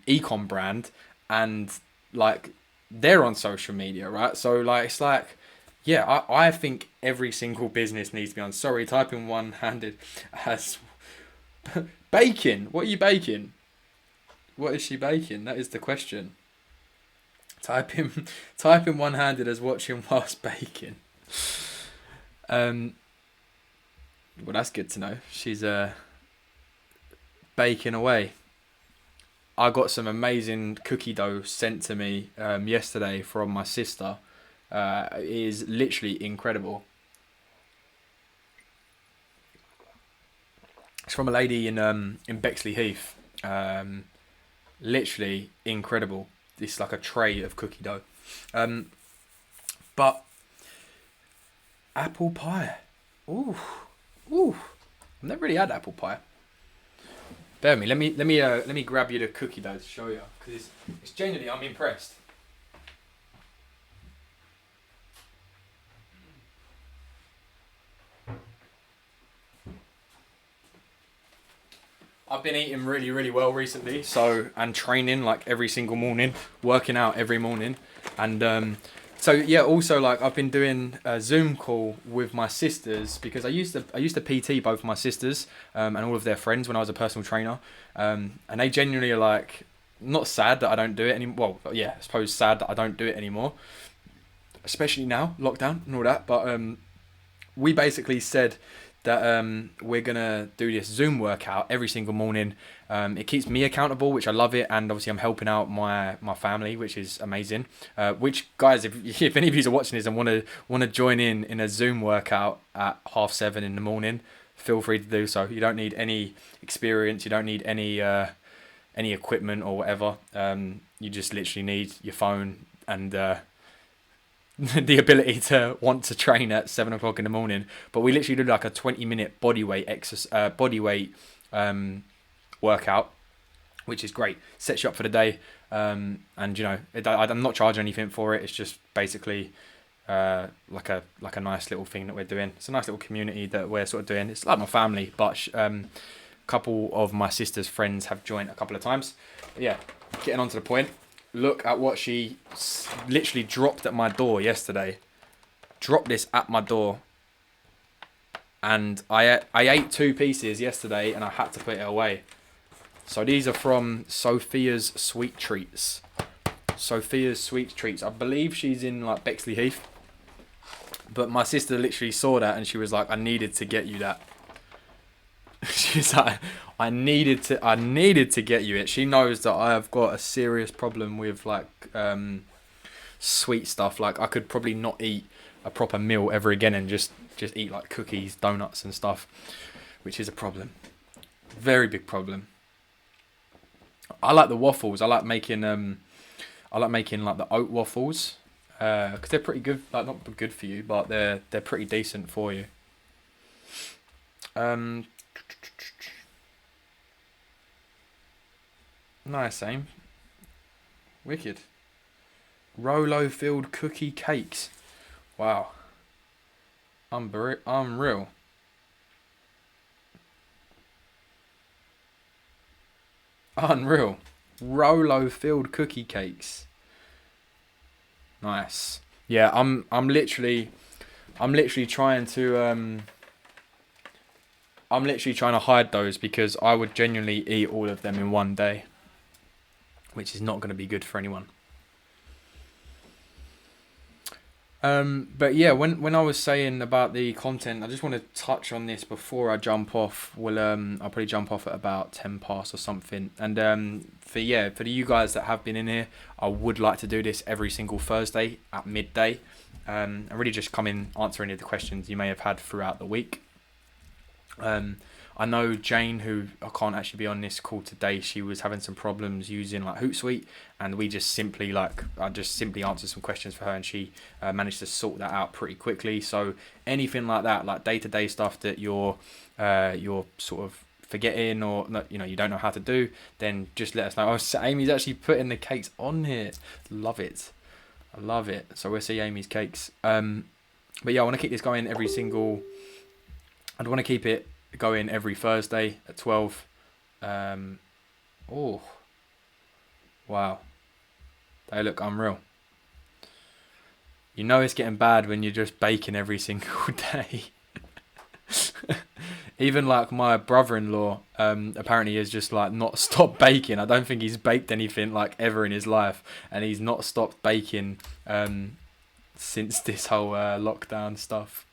e-com brand, and like they're on social media, right? So like it's like, yeah, I think every single business needs to be on. Sorry, typing one-handed as baking. What are you baking? What is she baking? That is the question. Typing one-handed as watching whilst baking. Well, that's good to know. She's baking away. I got some amazing cookie dough sent to me yesterday from my sister. It is literally incredible. It's from a lady in Bexley Heath. Literally incredible. It's like a tray of cookie dough. But apple pie. Ooh. I've never really had apple pie. Bear with me. Let me grab you the cookie dough to show you, because it's genuinely, I'm impressed. I've been eating really, really well recently, and training like every single morning, working out every morning, and so yeah. Also, like I've been doing a Zoom call with my sisters, because I used to PT both my sisters and all of their friends when I was a personal trainer, and they genuinely are like not sad that I don't do it anymore. Well, yeah, I suppose sad that I don't do it anymore, especially now lockdown and all that. But we basically said that we're gonna do this Zoom workout every single morning. It keeps me accountable, which I love it, and obviously I'm helping out my family, which is amazing. Which guys, if any of you are watching this and want to join in a Zoom workout at 7:30 in the morning, feel free to do so. You don't need any experience, you don't need any equipment or whatever. You just literally need your phone and the ability to want to train at 7:00 in the morning. But we literally do like a 20-minute bodyweight workout, which is great. Sets you up for the day, and you know, I'm not charging anything for it. It's just basically like a nice little thing that we're doing. It's a nice little community that we're sort of doing. It's like my family, but a couple of my sister's friends have joined a couple of times. But yeah, getting on to the point. Look at what she literally dropped at my door yesterday. Dropped this at my door. And I ate 2 pieces yesterday and I had to put it away. So these are from Sophia's Sweet Treats. Sophia's Sweet Treats. I believe she's in like Bexley Heath. But my sister literally saw that and she was like, I needed to get you that. She's like, I needed to get you it. She knows that I have got a serious problem with like sweet stuff. Like I could probably not eat a proper meal ever again and just eat like cookies, donuts and stuff, which is a problem. Very big problem. I like the waffles. I like making like the oat waffles. because they're pretty good. Like not good for you, but they're pretty decent for you. Um, nice aim. Wicked. Rolo filled cookie cakes. Wow. Unreal. Unreal. Rolo filled cookie cakes. Nice. Yeah, I'm literally trying to hide those because I would genuinely eat all of them in one day, which is not going to be good for anyone. But yeah, when I was saying about the content, I just want to touch on this before I jump off. I'll probably jump off at about 10 past or something. And for you guys that have been in here, I would like to do this every single Thursday at midday. And really just come in, answer any of the questions you may have had throughout the week. I know Jane, who I can't actually be on this call today, she was having some problems using like Hootsuite, and I just simply answered some questions for her, and she managed to sort that out pretty quickly. So anything like that, like day-to-day stuff that you're sort of forgetting or you don't know how to do, then just let us know. Oh, Amy's actually putting the cakes on here. Love it. I love it. So we'll see Amy's cakes. But yeah, I want to keep this going I'd want to keep it going every Thursday at 12. Oh, wow. They look unreal. You know it's getting bad when you're just baking every single day. Even like my brother-in-law apparently has just like not stopped baking. I don't think he's baked anything like ever in his life, and he's not stopped baking since this whole lockdown stuff.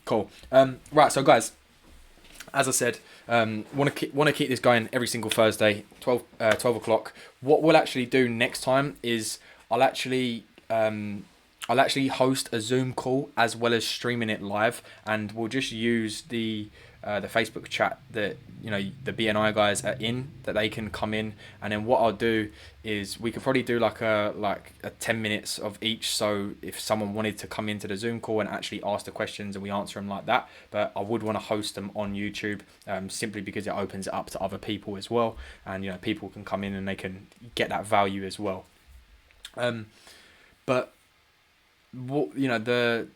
Cool. Right, so guys, as I said, want to keep this going every single Thursday, 12 o'clock. What we'll actually do next time is I'll actually host a Zoom call as well as streaming it live, and we'll just use the Facebook chat that the BNI guys are in, that they can come in, and then what I'll do is we could probably do like a 10 minutes of each. So if someone wanted to come into the Zoom call and actually ask the questions and we answer them like that, but I would want to host them on YouTube simply because it opens it up to other people as well, and people can come in and they can get that value as well. But what the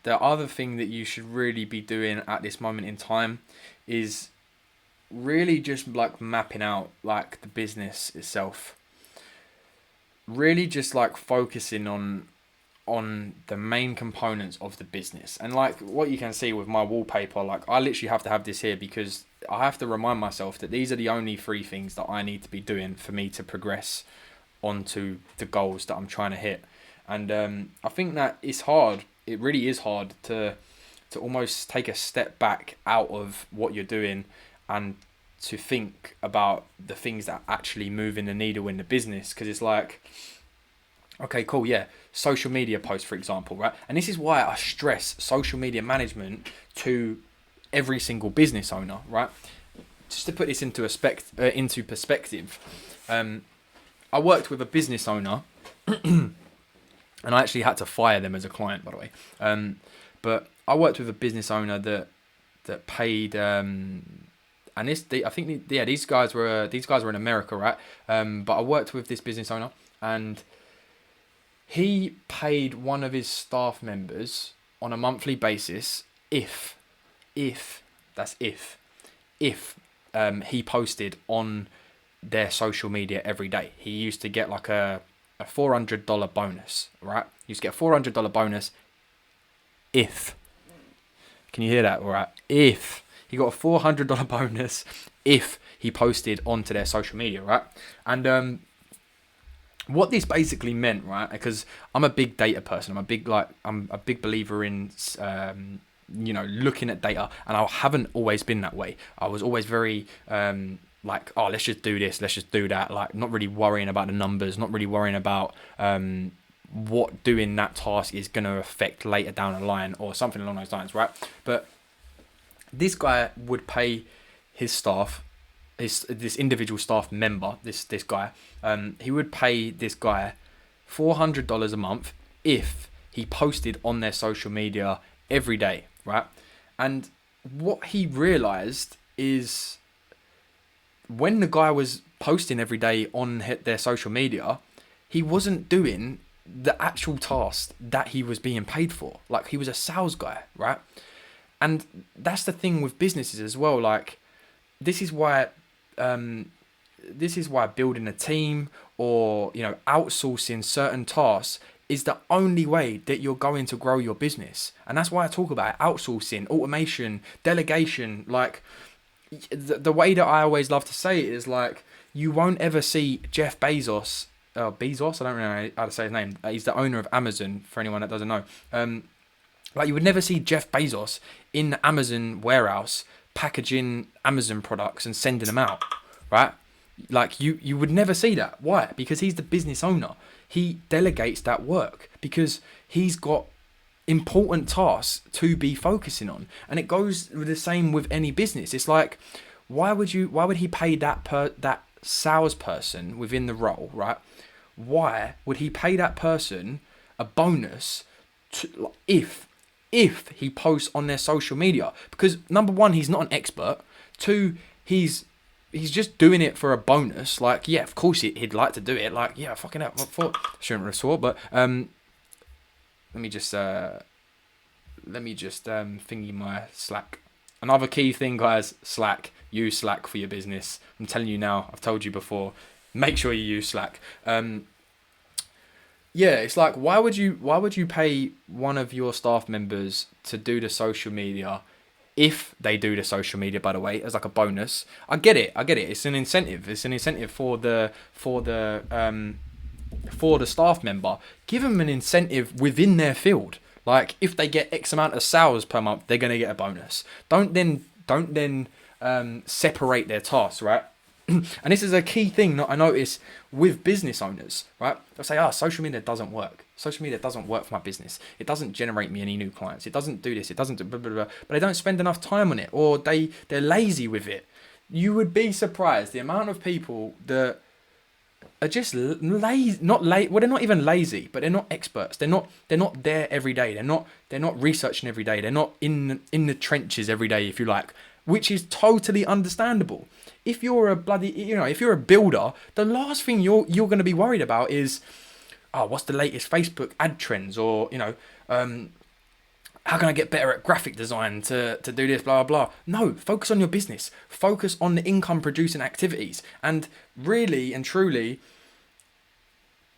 other thing that you should really be doing at this moment in time is really just like mapping out like the business itself. Really just like focusing on the main components of the business. And like what you can see with my wallpaper, like I literally have to have this here because I have to remind myself that these are the only 3 things that I need to be doing for me to progress onto the goals that I'm trying to hit. And I think that it's hard. It really is hard to almost take a step back out of what you're doing and to think about the things that actually moving the needle in the business. Because it's like, okay, cool, yeah, social media posts, for example, right? And this is why I stress social media management to every single business owner, right? Just to put this into perspective, I worked with a business owner, and I actually had to fire them as a client, by the way. But I worked with a business owner that paid, and these guys were in America, right? But I worked with this business owner, and he paid one of his staff members on a monthly basis if he posted on their social media every day. He used to get like a $400 bonus, right? He used to get a $400 bonus if. Can you hear that? All right. If he got a $400 bonus if he posted onto their social media, right? And what this basically meant, right? Because I'm a big data person. I'm a big believer in looking at data, and I haven't always been that way. I was always very let's just do this, let's just do that, like not really worrying about the numbers, not really worrying about what doing that task is going to affect later down the line or something along those lines, right? But this guy would pay his staff this individual staff member, this guy, he would pay this guy $400 a month if he posted on their social media every day, right? And what he realized is when the guy was posting every day on their social media, he wasn't doing the actual task that he was being paid for. Like, he was a sales guy, right? And that's the thing with businesses as well. Like, this is why building a team or, you know, outsourcing certain tasks is the only way that you're going to grow your business. And that's why I talk about outsourcing, automation, delegation. Like, the way that I always love to say it is like, you won't ever see Jeff Bezos, I don't really know how to say his name. He's the owner of Amazon, for anyone that doesn't know. Like, you would never see Jeff Bezos in the Amazon warehouse packaging Amazon products and sending them out, right? Like, you would never see that. Why? Because he's the business owner. He delegates that work because he's got important tasks to be focusing on. And it goes the same with any business. It's like, why would he pay that salesperson within the role, right? Why would he pay that person a bonus if he posts on their social media? Because number one, he's not an expert. Two, he's just doing it for a bonus. Like, yeah, of course he'd like to do it. Like, yeah, fucking hell. Shouldn't have swore, but let me just thingy my Slack. Another key thing, guys, Slack. Use Slack for your business. I'm telling you now. I've told you before. Make sure you use Slack. Yeah, it's like, why would you pay one of your staff members to do the social media if they do the social media, by the way, as like a bonus? I get it. It's an incentive. It's an incentive for the staff member. Give them an incentive within their field. Like, if they get X amount of sales per month, they're gonna get a bonus. Don't then separate their tasks, right? And this is a key thing that I notice with business owners, right? They'll say, social media doesn't work. Social media doesn't work for my business. It doesn't generate me any new clients. It doesn't do this. It doesn't do blah, blah, blah. But they don't spend enough time on it, or they're lazy with it. You would be surprised the amount of people that are just lazy, well, they're not even lazy, but they're not experts. They're not there every day. They're not researching every day. They're not in the trenches every day, if you like, which is totally understandable. If you're a if you're a builder, the last thing you're going to be worried about is, what's the latest Facebook ad trends, or, how can I get better at graphic design to do this, blah, blah, blah. No, focus on your business. Focus on the income producing activities. And really and truly,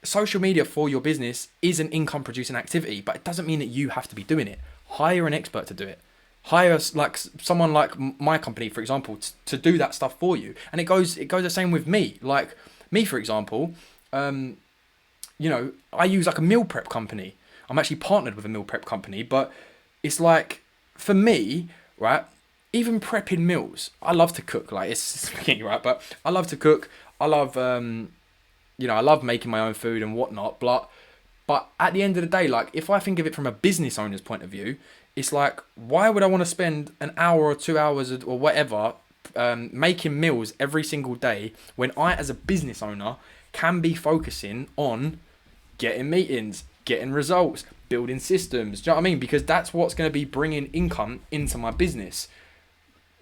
social media for your business is an income producing activity, but it doesn't mean that you have to be doing it. Hire an expert to do it. Hire like someone like my company, for example, to do that stuff for you. And it goes the same with me. Like me, for example, I use like a meal prep company. I'm actually partnered with a meal prep company, but it's like, for me, right, even prepping meals, I love to cook. Like, it's right, but I love to cook. I love, I love making my own food and whatnot. But at the end of the day, like, if I think of it from a business owner's point of view, it's like, why would I want to spend an hour or 2 hours or whatever making meals every single day when I, as a business owner, can be focusing on getting meetings, getting results, building systems? Do you know what I mean? Because that's what's going to be bringing income into my business.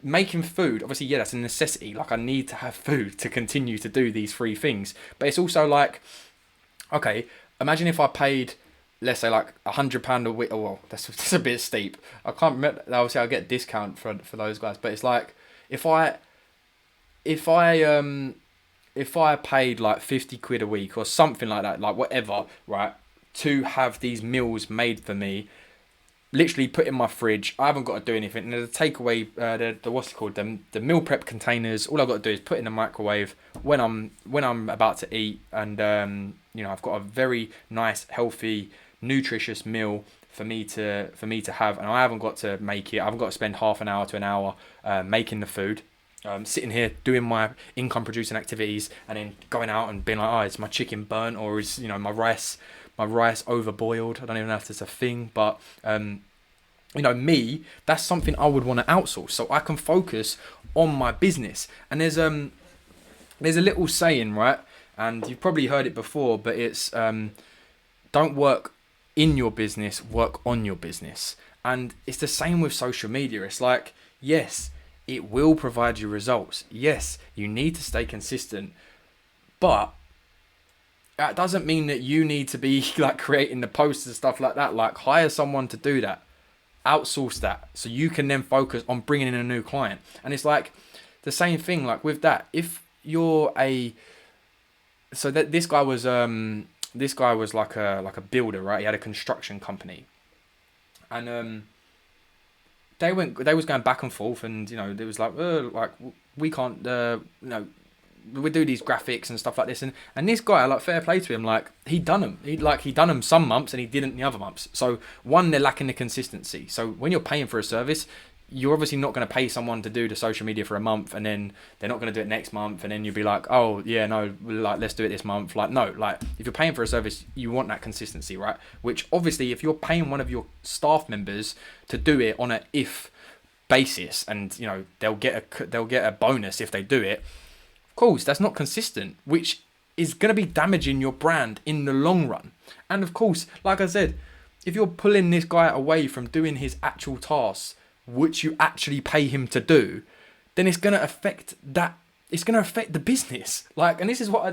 Making food, obviously, yeah, that's a necessity. Like, I need to have food to continue to do these three things. But it's also like, okay, imagine if I paid, let's say, like £100 a week. Oh, well, that's a bit steep. I can't remember. Obviously, I'll get a discount for those guys. But it's like, if I paid like 50 quid a week or something like that, like whatever, right, to have these meals made for me, literally put in my fridge. I haven't got to do anything. And the takeaway, the what's it called, the meal prep containers. All I've got to do is put in the microwave when I'm about to eat, and I've got a very nice, healthy, nutritious meal for me to have, and I haven't got to make it. I haven't got to spend half an hour to an hour making the food. Sitting here doing my income producing activities, and then going out and being like, is my chicken burnt, or is my rice overboiled? I don't even know if that's a thing, but me, that's something I would want to outsource, so I can focus on my business. And there's a little saying, right? And you've probably heard it before, but it's don't work in your business, work on your business. And it's the same with social media. It's like, yes, it will provide you results. Yes, you need to stay consistent, but that doesn't mean that you need to be like creating the posts and stuff like that. Like, hire someone to do that, outsource that, so you can then focus on bringing in a new client. And it's like the same thing, like with that. If you're this guy was like a builder, right? He had a construction company, and they was going back and forth, and there was like we can't we do these graphics and stuff like this, and this guy, like, fair play to him, like he done them some months and he didn't the other months. So one, they're lacking the consistency. So when you're paying for a service, you're obviously not going to pay someone to do the social media for a month and then they're not going to do it next month, and then you'll be like, oh yeah, no, like, let's do it this month. Like, no, like, if you're paying for a service, you want that consistency, right? Which obviously, if you're paying one of your staff members to do it on a if basis, and they'll get a bonus if they do it, of course that's not consistent, which is going to be damaging your brand in the long run. And of course, like I said, if you're pulling this guy away from doing his actual tasks, which you actually pay him to do, then it's going to affect that. It's going to affect the business. Like, and this is why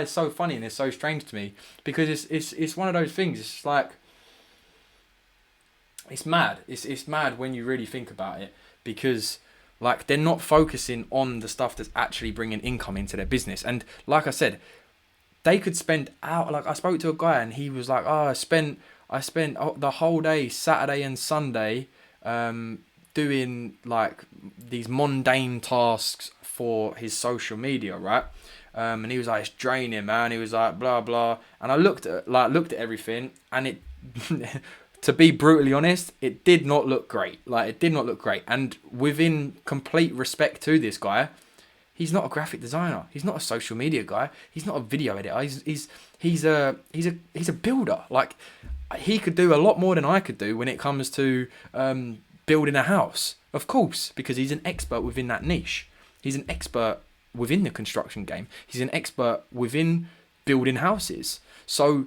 it's so funny and it's so strange to me, because it's one of those things. It's just like, it's mad. It's mad when you really think about it, because like, they're not focusing on the stuff that's actually bringing income into their business. And like I said, they could spend out. Like, I spoke to a guy and he was like, oh, I spent the whole day, Saturday and Sunday, doing like these mundane tasks for his social media, right? And he was like, it's draining, man. He was like, blah blah. And I looked at everything, and it to be brutally honest, it did not look great. Like, it did not look great. And within complete respect to this guy, he's not a graphic designer. He's not a social media guy. He's not a video editor. He's a builder. Like, he could do a lot more than I could do when it comes to building a house, of course, because he's an expert within that niche. He's an expert within the construction game. He's an expert within building houses. So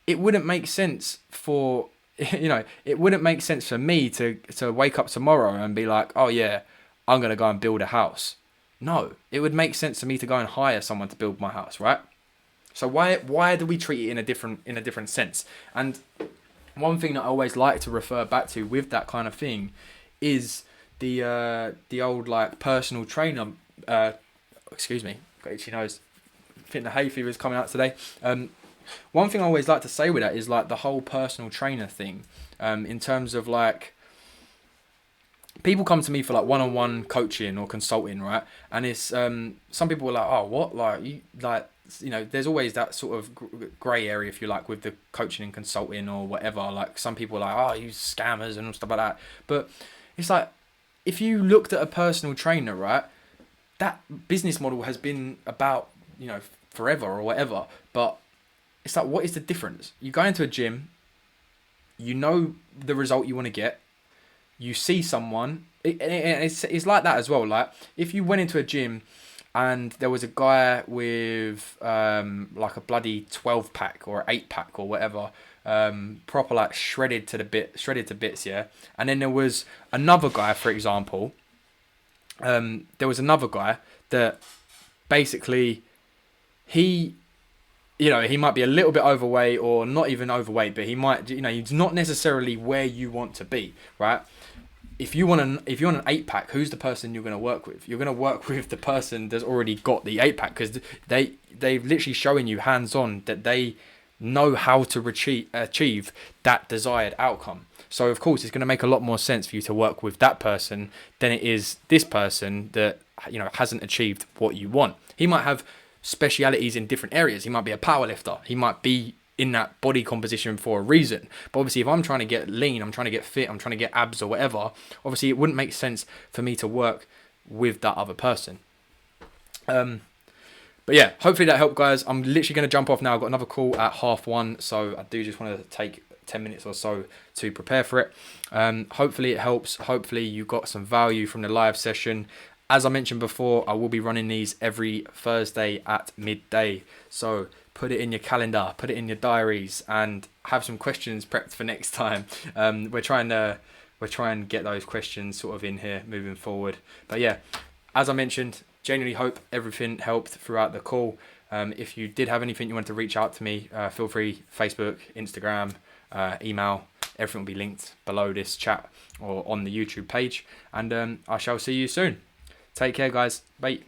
it wouldn't make sense for it wouldn't make sense for me to wake up tomorrow and be like, oh yeah, I'm gonna go and build a house. No, it would make sense for me to go and hire someone to build my house, right? So why do we treat it in a different sense? And one thing that I always like to refer back to with that kind of thing is the old, like, personal trainer. Excuse me, got itchy nose. I think the hay fever is coming out today. One thing I always like to say with that is, like, the whole personal trainer thing. In terms of, like, people come to me for like one-on-one coaching or consulting, right? And it's some people are like, oh, what? There's always that sort of grey area, if you like, with the coaching and consulting or whatever. Like, some people are like, oh, you scammers and stuff like that. But it's like, if you looked at a personal trainer, right, that business model has been about, forever or whatever. But it's like, what is the difference? You go into a gym, you know the result you want to get. You see someone, it's like that as well. Like, if you went into a gym and there was a guy with like a bloody 12-pack or 8-pack or whatever, proper, like, shredded to bits, yeah. And then there was another guy, for example, there was another guy that basically he might be a little bit overweight, or not even overweight, but he might, he's not necessarily where you want to be, right? If you're on an 8-pack, who's the person you're going to work with? You're going to work with the person that's already got the 8-pack, because they've literally showing you hands-on that they know how to achieve that desired outcome. So of course it's going to make a lot more sense for you to work with that person than it is this person that hasn't achieved what you want. He might have specialities in different areas. He might be a powerlifter. He might be in that body composition for a reason. But obviously, if I'm trying to get lean, I'm trying to get fit, I'm trying to get abs or whatever, obviously it wouldn't make sense for me to work with that other person. But yeah, hopefully that helped, guys. I'm literally going to jump off now. I've got another call at 1:30, so I do just want to take 10 minutes or so to prepare for it. Hopefully it helps. Hopefully you got some value from the live session. As I mentioned before, I will be running these every Thursday at midday. So put it in your calendar, put it in your diaries, and have some questions prepped for next time. We're trying to get those questions sort of in here moving forward. But yeah, as I mentioned, genuinely hope everything helped throughout the call. If you did have anything you want to reach out to me, feel free. Facebook, Instagram, email. Everything will be linked below this chat or on the YouTube page. And I shall see you soon. Take care, guys. Bye.